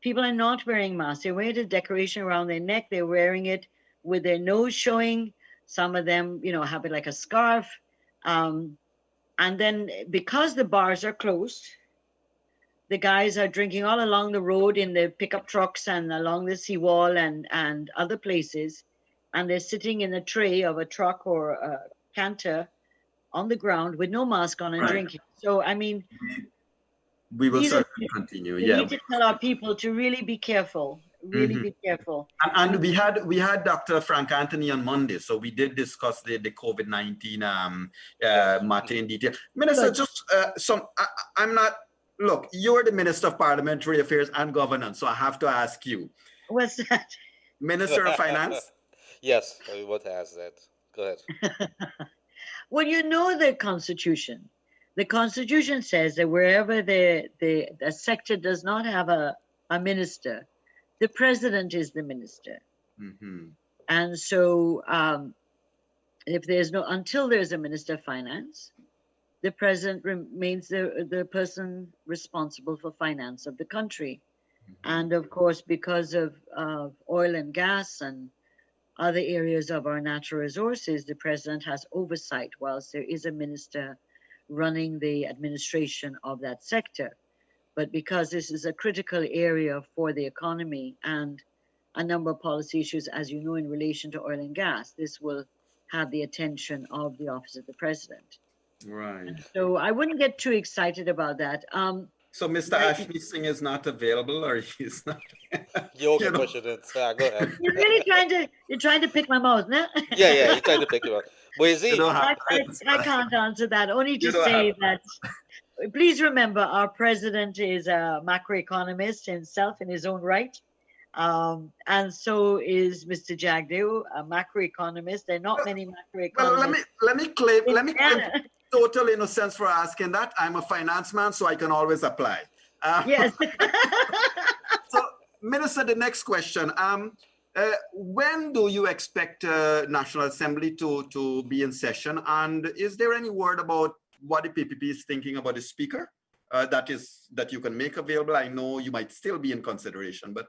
People are not wearing masks. They wear the decoration around their neck. They're wearing it with their nose showing. Some of them, have it like a scarf. And then because the bars are closed, the guys are drinking all along the road in the pickup trucks and along the seawall and other places. And they're sitting in a tray of a truck or a canter on the ground with no mask on and drinking. So, I mean, we will certainly continue. We need to tell our people to really be careful. Really be careful. And we had Dr. Frank Anthony on Monday, so we did discuss the COVID-19 matter in detail. Minister, I'm not. Look, you're the Minister of Parliamentary Affairs and Governance, so I have to ask you. What's that? Minister of Finance? Yes, I would ask that. Go ahead. Well, the Constitution. The Constitution says that wherever the sector does not have a minister, the president is the minister. And so until there's a minister of finance, the president remains the person responsible for finance of the country. And of course, because of oil and gas and other areas of our natural resources, the president has oversight whilst there is a minister running the administration of that sector. But because this is a critical area for the economy and a number of policy issues, as you know, in relation to oil and gas, this will have the attention of the office of the president. Right. And so I wouldn't get too excited about that. So Mr. Ashley Singh is not available, or he's not? Yoga question it. Go ahead. You're really trying to pick my mouth, no? Yeah, you're trying to pick him up. But is he? I can't answer that. Only to say that, please remember, our president is a macroeconomist himself in his own right. And so is Mr. Jagdeo, a macroeconomist. There are not many macroeconomists. Well, let me claim total innocence for asking that. I'm a finance man, so I can always apply. Yes. So, Minister, the next question. When do you expect National Assembly to be in session? And is there any word about what the PPP is thinking about the speaker that you can make available? I know you might still be in consideration, but.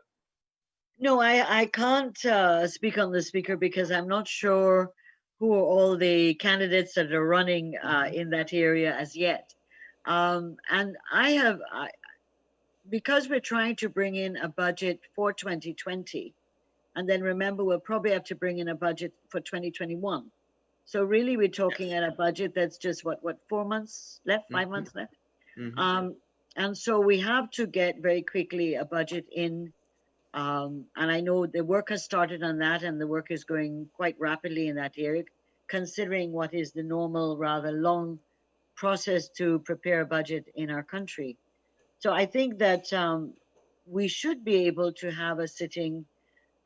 No, I can't speak on the speaker because I'm not sure who are all the candidates that are running in that area as yet. And because we're trying to bring in a budget for 2020, and then remember, we'll probably have to bring in a budget for 2021. So really, we're talking at a budget that's just what 4 months left, 5 months left. And so we have to get very quickly a budget in. And I know the work has started on that, and the work is going quite rapidly in that area, considering what is the normal, rather long process to prepare a budget in our country. So I think that we should be able to have a sitting,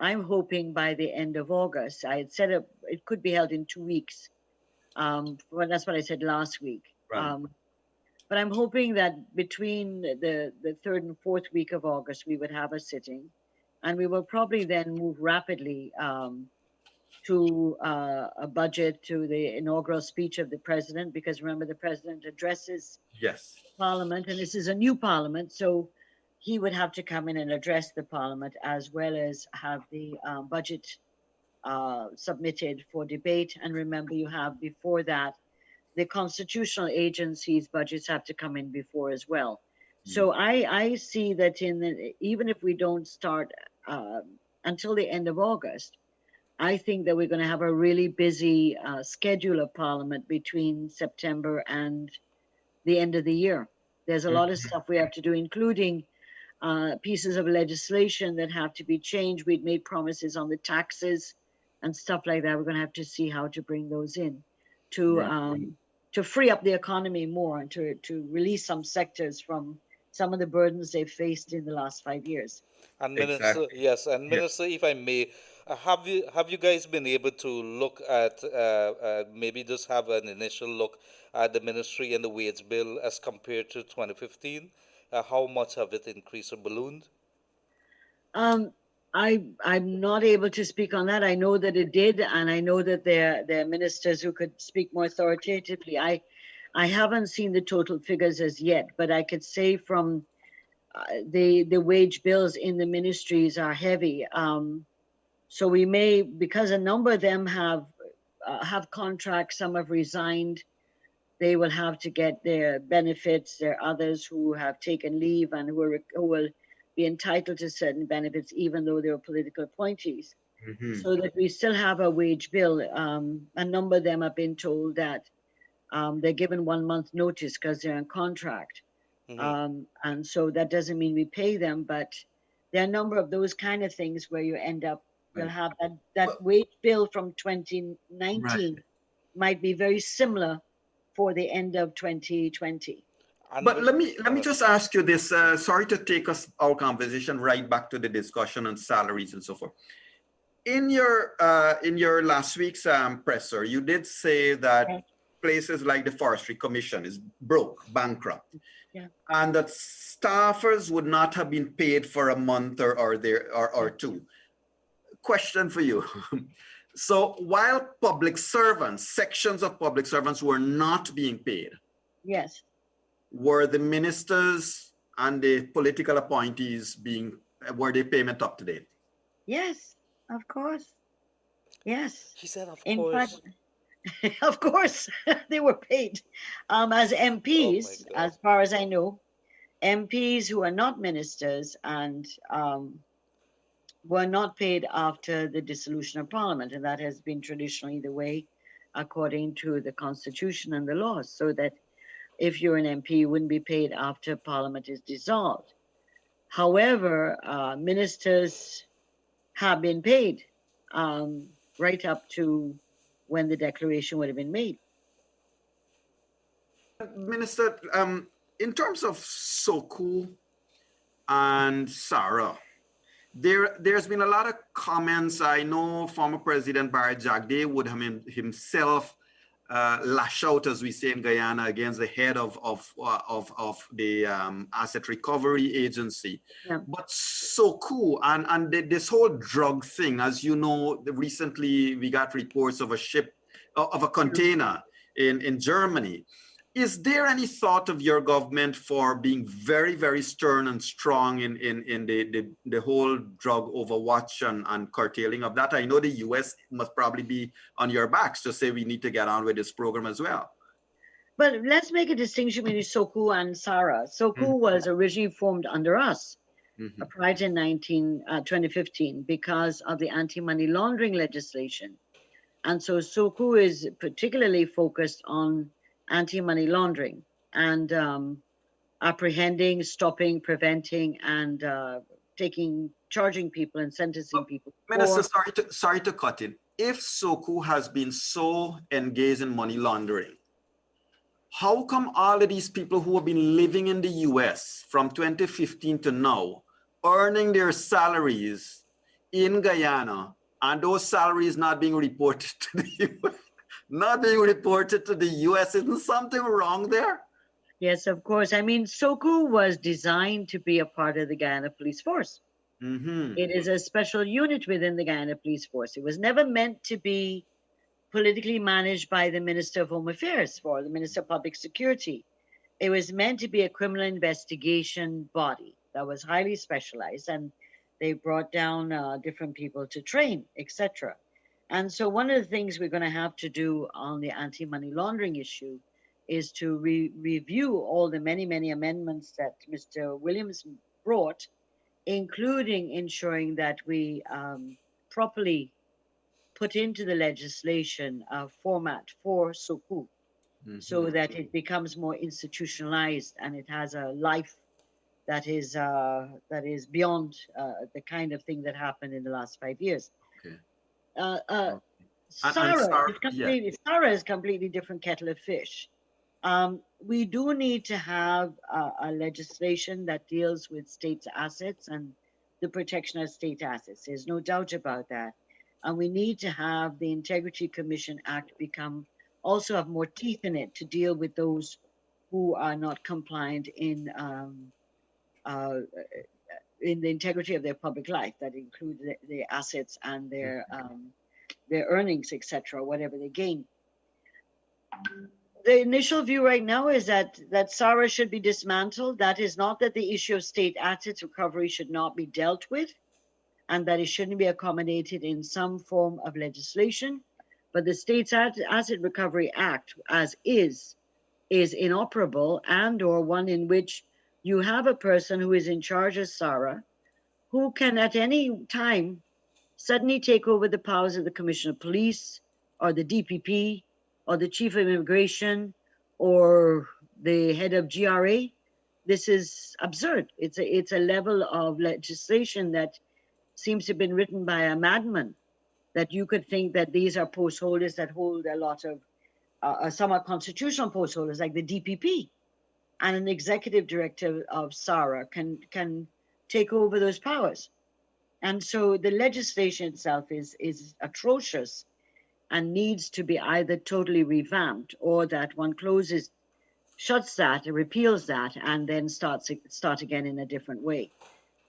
I'm hoping by the end of August. I had said it could be held in 2 weeks. Well, that's what I said last week. Right. But I'm hoping that between the 3rd and 4th week of August, we would have a sitting. And we will probably then move rapidly to a budget, to the inaugural speech of the president, because remember, the president addresses Parliament, and this is a new Parliament, so he would have to come in and address the Parliament as well as have the budget submitted for debate. And remember, you have before that, the constitutional agencies' budgets have to come in before as well. So I see that even if we don't start until the end of August, I think that we're going to have a really busy schedule of Parliament between September and the end of the year. There's a lot of stuff we have to do, including pieces of legislation that have to be changed. We'd made promises on the taxes and stuff like that. We're going to have to see how to bring those in to free up the economy more and to release some sectors from some of the burdens they've faced in the last 5 years. And Minister, Exactly. yes, and Yeah. Minister, if I may, have you guys been able to look at maybe just have an initial look at the ministry and the wage bill as compared to 2015? How much have it increased or ballooned? I'm not able to speak on that. I know that it did, and I know that there are ministers who could speak more authoritatively. I haven't seen the total figures as yet, but I could say from the wage bills in the ministries are heavy. So we may, because a number of them have contracts, some have resigned. They will have to get their benefits. There are others who have taken leave and who will be entitled to certain benefits, even though they were political appointees. So that we still have a wage bill. A number of them have been told that they're given 1 month notice because they're on contract. And so that doesn't mean we pay them, but there are a number of those kind of things where you end up, you'll have that wage bill from 2019 might be very similar for the end of 2020. But let me just ask you this. Sorry to take our conversation right back to the discussion on salaries and so forth. In your last week's presser, you did say that places like the Forestry Commission is bankrupt, and that staffers would not have been paid for a month or two. Question for you. So while sections of public servants were not being paid, yes, were the ministers and the political appointees were they payment up to date? Yes, of course. Yes. She said, of In course. fact, of course, they were paid as MPs, as far as I know. MPs who are not ministers and were not paid after the dissolution of Parliament, and that has been traditionally the way, according to the Constitution and the laws, so that if you're an MP, you wouldn't be paid after Parliament is dissolved. However, ministers have been paid right up to when the declaration would have been made. Minister, in terms of Soku and Sarah, there's been a lot of comments. I know former President Barry Jagdeh would have himself lash out, as we say in Guyana, against the head of the Asset Recovery Agency. Yeah. But Soku and this whole drug thing, as you know, recently we got reports of a container in Germany. Is there any thought of your government for being very, very stern and strong in the whole drug overwatch and curtailing of that? I know the US must probably be on your backs to say we need to get on with this program as well. But let's make a distinction between Soku and Sarah. Soku was originally formed under us prior to 2015 because of the anti-money laundering legislation. And so Soku is particularly focused on anti-money laundering and apprehending, stopping, preventing, and charging people and sentencing people. Minister, sorry to cut in. If Soku has been so engaged in money laundering, how come all of these people who have been living in the US from 2015 to now, earning their salaries in Guyana, and those salaries not being reported to the US? Not being reported to the US, isn't something wrong there? Yes, of course. I mean, Soku was designed to be a part of the Guyana Police Force. It is a special unit within the Guyana Police Force. It was never meant to be politically managed by the Minister of Home Affairs or the Minister of Public Security. It was meant to be a criminal investigation body that was highly specialized, and they brought down different people to train, etc. And so one of the things we're going to have to do on the anti-money laundering issue is to review all the many, many amendments that Mr. Williams brought, including ensuring that we properly put into the legislation a format for Soku, so that it becomes more institutionalized and it has a life that is beyond the kind of thing that happened in the last 5 years. Okay. Sarah is completely different kettle of fish. We do need to have a legislation that deals with states' assets and the protection of state assets. There's no doubt about that. And we need to have the Integrity Commission Act also have more teeth in it to deal with those who are not compliant in the integrity of their public life, that include the assets and their earnings, etc., whatever they gain. The initial view right now is that SARA should be dismantled. That is not that the issue of state assets recovery should not be dealt with, and that it shouldn't be accommodated in some form of legislation. But the States Asset Recovery Act, as is inoperable, and/or one in which you have a person who is in charge of SARA, who can at any time suddenly take over the powers of the Commissioner of Police, or the DPP, or the Chief of Immigration, or the head of GRA. This is absurd. It's a level of legislation that seems to have been written by a madman, that you could think that these are post holders that hold a lot of, some are constitutional post holders like the DPP, and an executive director of SARA can take over those powers. And so the legislation itself is atrocious and needs to be either totally revamped, or that one shuts that, repeals that, and then start again in a different way.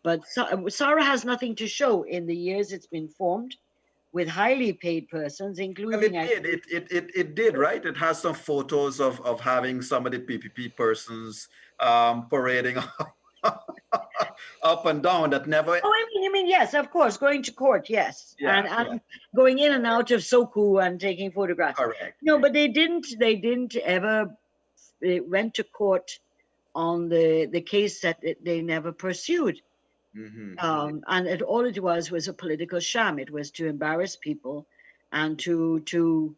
But SARA has nothing to show in the years it's been formed, with highly paid persons, including... Well, it did, right? It has some photos of having some of the PPP persons parading up and down that never... Oh, you mean, yes, of course, going to court, yes. Yeah, and going in and out of Soku and taking photographs. Correct. No, but they didn't ever... They went to court on the case that they never pursued. And all it was a political sham. It was to embarrass people and to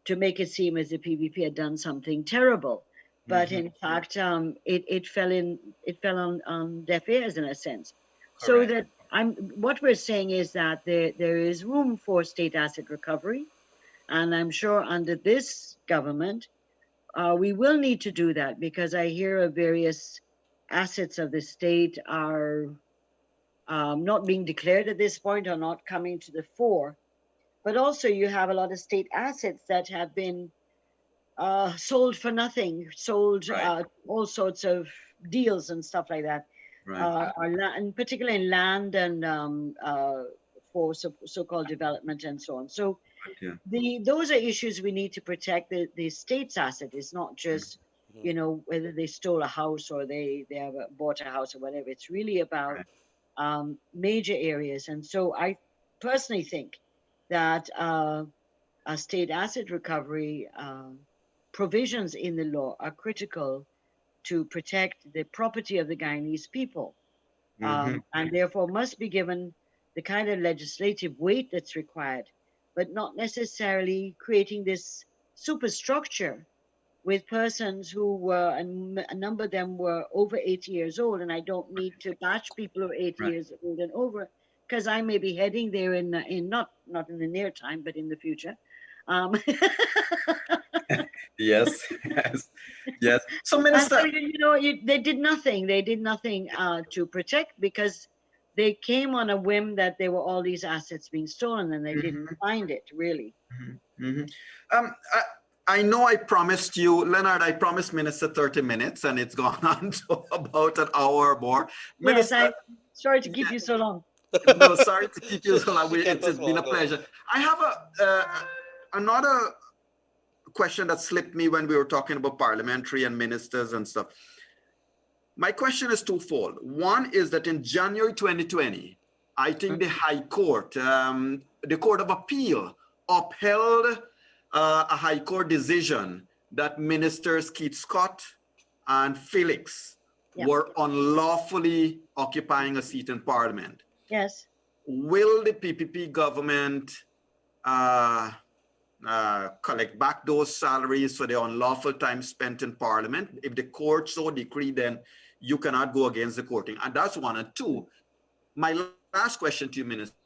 make it seem as if PVP had done something terrible. But in fact, it fell on deaf ears in a sense. Correct. So that what we're saying is that there is room for state asset recovery, and I'm sure under this government we will need to do that, because I hear of various assets of the state are not being declared at this point, or not coming to the fore. But also you have a lot of state assets that have been sold for nothing, all sorts of deals and stuff like that. Right. And particularly in land and for so-called development and so on. So those are issues we need to protect. The state's asset is not just, whether they stole a house or they have bought a house or whatever. It's really about major areas. And so I personally think that a state asset recovery provisions in the law are critical to protect the property of the Guyanese people, and therefore must be given the kind of legislative weight that's required, but not necessarily creating this superstructure with persons who were, a number of them were over 80 years old, and I don't need to bash people who are 80 years old and over, because I may be heading there in not in the near time, but in the future. Yes. So, Minister, they did nothing. They did nothing to protect, because they came on a whim that there were all these assets being stolen, and they didn't find it really. I know I promised you, Leonard, I promised Minister 30 minutes, and it's gone on to about an hour or more. Minister, yes, I'm sorry to keep you so long. No, sorry to keep you so long. It's been a pleasure. I have another question that slipped me when we were talking about parliamentary and ministers and stuff. My question is twofold. One is that in January 2020, I think the High Court, the Court of Appeal, upheld a High Court decision that Ministers Keith Scott and Felix were unlawfully occupying a seat in Parliament. Yes. Will the PPP government collect back those salaries for the unlawful time spent in Parliament. If the court so decree, then you cannot go against the courting. And that's one. And two, my last question to you, Minister,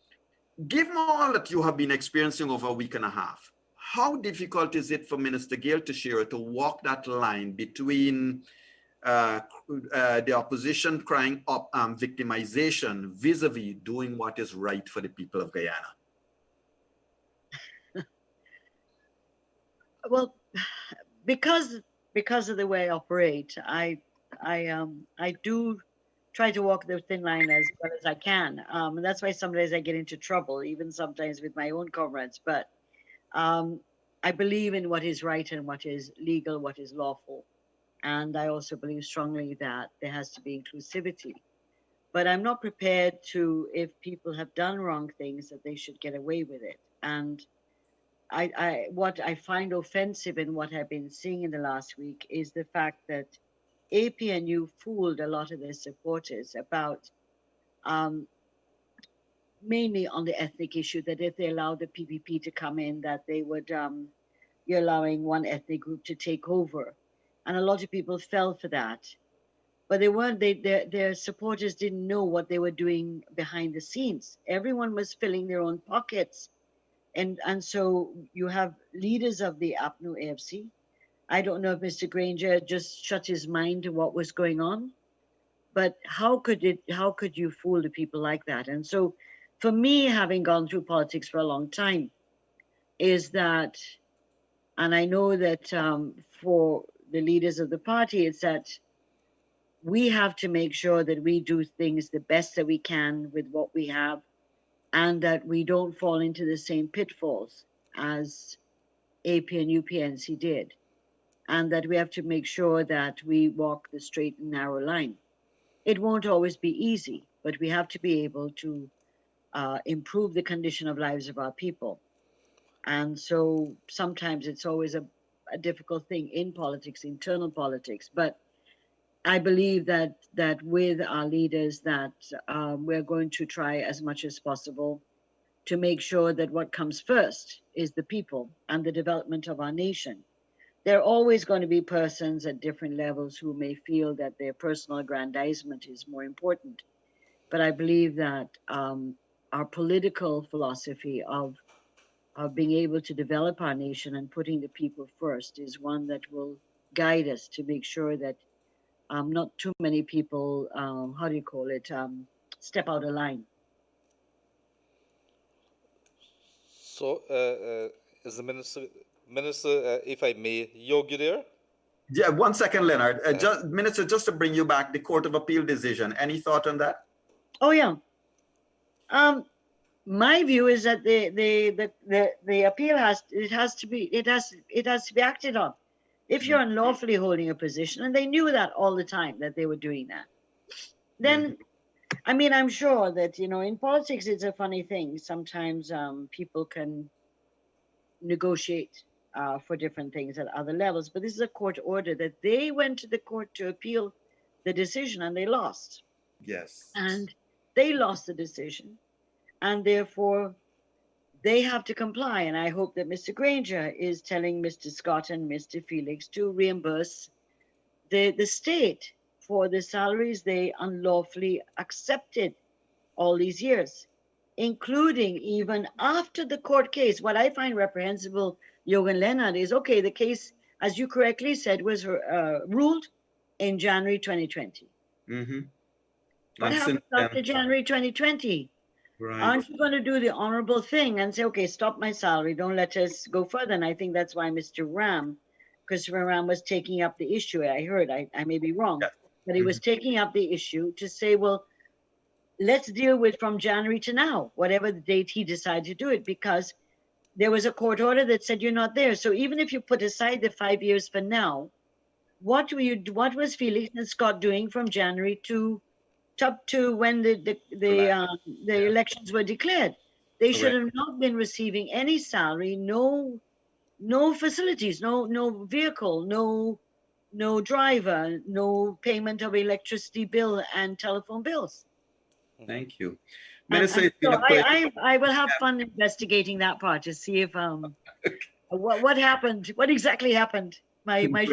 given all that you have been experiencing over a week and a half, how difficult is it for Minister Gail Teixeira to walk that line between the opposition crying up victimization vis-a-vis doing what is right for the people of Guyana? Well, because of the way I operate, I do try to walk the thin line as well as I can. And that's why sometimes I get into trouble, even sometimes with my own comrades. But I believe in what is right and what is legal, what is lawful. And I also believe strongly that there has to be inclusivity. But I'm not prepared to, if people have done wrong things, that they should get away with it. And what I find offensive in what I've been seeing in the last week is the fact that APNU fooled a lot of their supporters about mainly on the ethnic issue, that if they allow the PPP to come in, that they would be allowing one ethnic group to take over. And a lot of people fell for that. But they weren't, their supporters didn't know what they were doing behind the scenes. Everyone was filling their own pockets. And so you have leaders of the APNU AFC. I don't know if Mr. Granger just shut his mind to what was going on, but how could you fool the people like that? And so for me, having gone through politics for a long time, is that, and I know that for the leaders of the party, it's that we have to make sure that we do things the best that we can with what we have, and that we don't fall into the same pitfalls as AP and UPNC did. And that we have to make sure that we walk the straight and narrow line. It won't always be easy, but we have to be able to improve the condition of lives of our people. And so sometimes it's always a difficult thing in politics, internal politics. But I believe that with our leaders that we're going to try as much as possible to make sure that what comes first is the people and the development of our nation. There are always going to be persons at different levels who may feel that their personal aggrandizement is more important. But I believe that our political philosophy of being able to develop our nation and putting the people first is one that will guide us to make sure that not too many people, step out of line. So, is the minister, if I may, Yogi there? Yeah, 1 second, Leonard. Minister, just to bring you back, the Court of Appeal decision. Any thought on that? Oh yeah. My view is that the appeal has to be acted on. If you're unlawfully holding a position, and they knew that all the time that they were doing that, then, I mean, I'm sure that, in politics, it's a funny thing. Sometimes people can negotiate for different things at other levels, but this is a court order that they went to the court to appeal the decision, and they lost. Yes. And they lost the decision, and therefore they have to comply. And I hope that Mr. Granger is telling Mr. Scott and Mr. Felix to reimburse the state for the salaries they unlawfully accepted all these years, including even after the court case. What I find reprehensible, Jogan Leonard, is, okay, the case, as you correctly said, was ruled in January 2020. Mm-hmm. What happens after January 2020? Right. Aren't you going to do the honorable thing and say, okay, stop my salary, don't let us go further? And I think that's why Christopher Ram was taking up the issue. I heard, I may be wrong, but he was taking up the issue to say, well, let's deal with from January to now, whatever the date he decided to do it, because there was a court order that said you're not there. So even if you put aside the 5 years for now, what was Felix and Scott doing from January up to when the elections were declared? They should have not been receiving any salary, no facilities, no vehicle, no driver, no payment of electricity bill and telephone bills. Thank you. Minister, And it's been so a pleasure. I will have fun investigating that part to see if what happened, what exactly happened. My Great.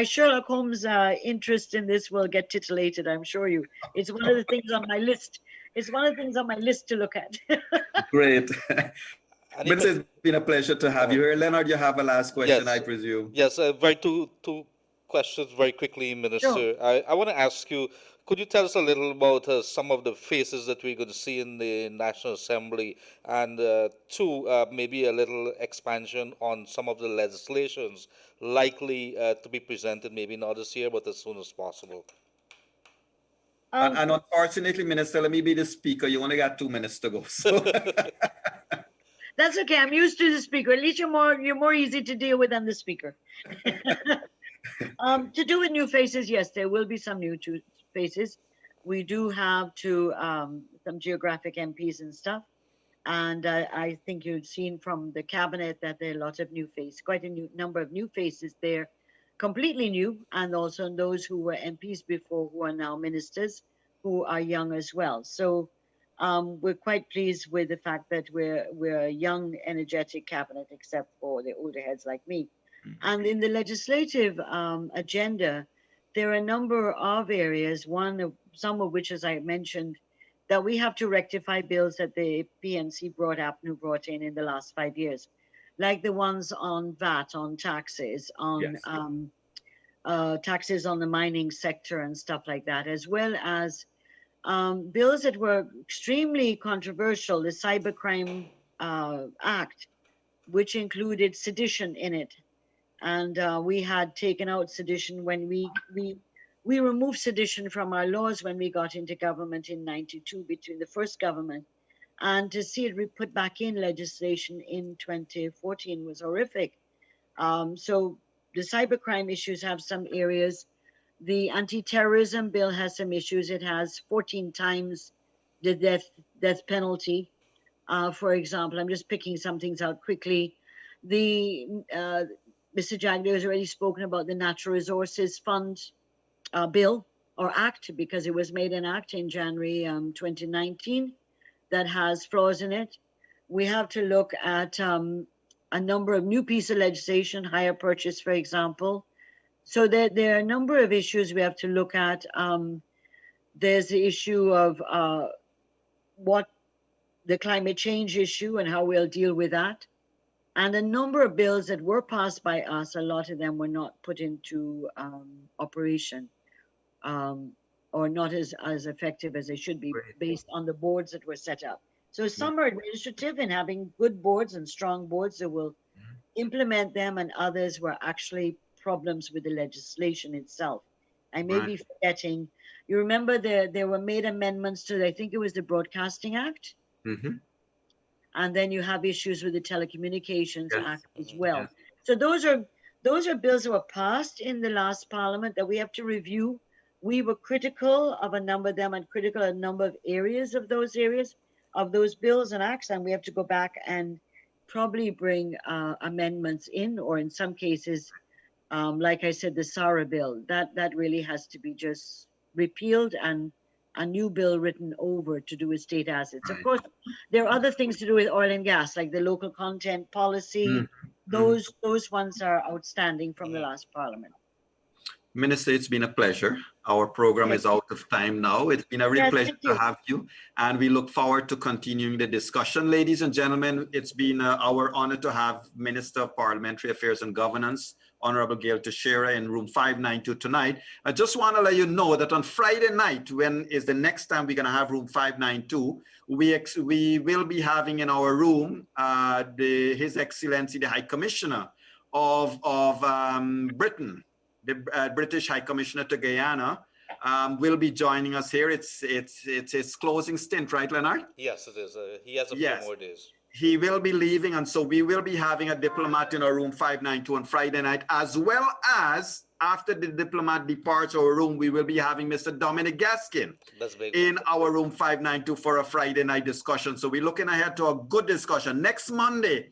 Sherlock Holmes interest in this will get titillated, I'm sure you. It's one of the things on my list. It's one of the things on my list to look at. Great. And if Minister, it, it's been a pleasure to have you here. Leonard, you have a last question, I yes, presume. yes, very two questions very quickly, Sure. Minister. I want to ask you, could you tell us a little about some of the faces that we're going to see in the National Assembly, and two, maybe a little expansion on some of the legislations likely to be presented, maybe not this year, but as soon as possible. And unfortunately, Minister, let me be the speaker. You only got 2 minutes to go. So That's okay. I'm used to the speaker. At least you're more easy to deal with than the speaker. To do with new faces, yes, there will be some new faces. We do have some geographic MPs and stuff. And I think you've seen from the cabinet that there are lots of new faces, quite a new number of new faces there, completely new, and also those who were MPs before who are now ministers, who are young as well. So we're quite pleased with the fact that we're a young, energetic cabinet, except for the older heads like me. And in the legislative agenda, there are a number of areas, some of which, as I mentioned, that we have to rectify bills that the PNC brought in the last 5 years, like the ones on VAT, on taxes, on taxes on the mining sector and stuff like that, as well as bills that were extremely controversial, the Cybercrime Act, which included sedition in it. And we had taken out sedition when we removed sedition from our laws when we got into government in '92 between the first government, and to see it put back in legislation in 2014 was horrific. So the cybercrime issues have some areas. The anti-terrorism bill has some issues. It has 14 times the death penalty. For example, I'm just picking some things out quickly. Mr. Jagdeo has already spoken about the Natural Resources Fund bill or act, because it was made an act in January 2019 that has flaws in it. We have to look at a number of new pieces of legislation, hire purchase, for example. So there are a number of issues we have to look at. There's the issue of what the climate change issue and how we'll deal with that. And a number of bills that were passed by us, a lot of them were not put into operation or not as effective as they should be based on the boards that were set up. So some are administrative in having good boards and strong boards that will implement them, and others were actually problems with the legislation itself. I may be forgetting. You remember there were made amendments to, I think it was the Broadcasting Act. And then you have issues with the Telecommunications Act as well. So those are bills that were passed in the last parliament that we have to review. We were critical of a number of them and critical of a number of areas of those bills and acts, and we have to go back and probably bring amendments in, or in some cases, like I said, the SARA bill, that really has to be just repealed and a new bill written over to do with state assets. Of course, there are other things to do with oil and gas, like the local content policy. Those ones are outstanding from the last parliament. Minister, it's been a pleasure. Our program is out of time now. It's been a real pleasure to have you, and we look forward to continuing the discussion. Ladies and gentlemen, it's been our honor to have Minister of Parliamentary Affairs and Governance, Honorable Gildarie, in room 592 tonight. I just want to let you know that on Friday night, when is the next time we're going to have room 592, we will be having in our room His Excellency, the High Commissioner of Britain, the British High Commissioner to Guyana, will be joining us here. It's his closing stint, right, Leonard? Yes, it is. He has a few more days. He will be leaving, and so we will be having a diplomat in our room 592 on Friday night, as well as after the diplomat departs our room, we will be having Mr. Dominic Gaskin in our room 592 for a Friday night discussion. So we're looking ahead to a good discussion. Next Monday,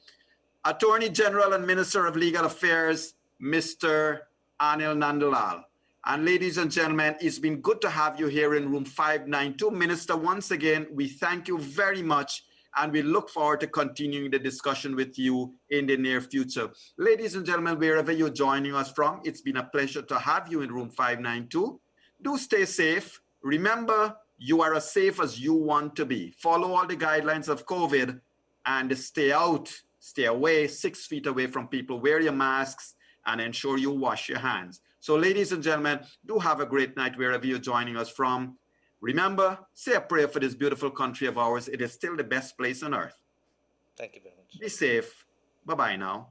Attorney General and Minister of Legal Affairs, Mr. Anil Nandalal. And ladies and gentlemen, it's been good to have you here in room 592. Minister, once again, we thank you very much, and we look forward to continuing the discussion with you in the near future. Ladies and gentlemen, wherever you're joining us from, it's been a pleasure to have you in room 592. Do stay safe. Remember, you are as safe as you want to be. Follow all the guidelines of COVID and stay out, stay away, 6 feet away from people. Wear your masks and ensure you wash your hands. So ladies and gentlemen, do have a great night wherever you're joining us from. Remember, say a prayer for this beautiful country of ours. It is still the best place on earth. Thank you very much. Be safe. Bye-bye now.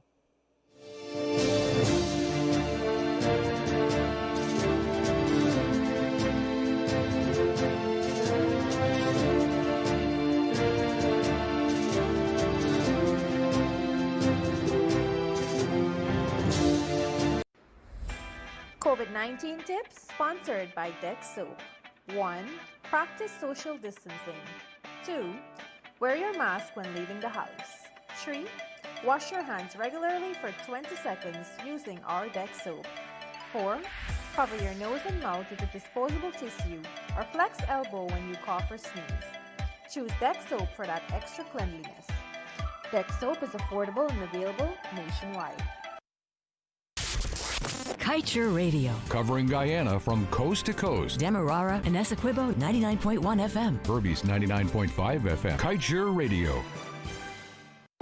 COVID-19 tips sponsored by Dex Soap. 1. Practice social distancing. 2. Wear your mask when leaving the house. 3. Wash your hands regularly for 20 seconds using our Dex Soap. 4. Cover your nose and mouth with a disposable tissue or flex elbow when you cough or sneeze. Choose Dex Soap for that extra cleanliness. Dex Soap is affordable and available nationwide. Kaieteur Radio. Covering Guyana from coast to coast. Demerara and Essequibo 99.1 FM. Berbice 99.5 FM. Kaieteur Radio.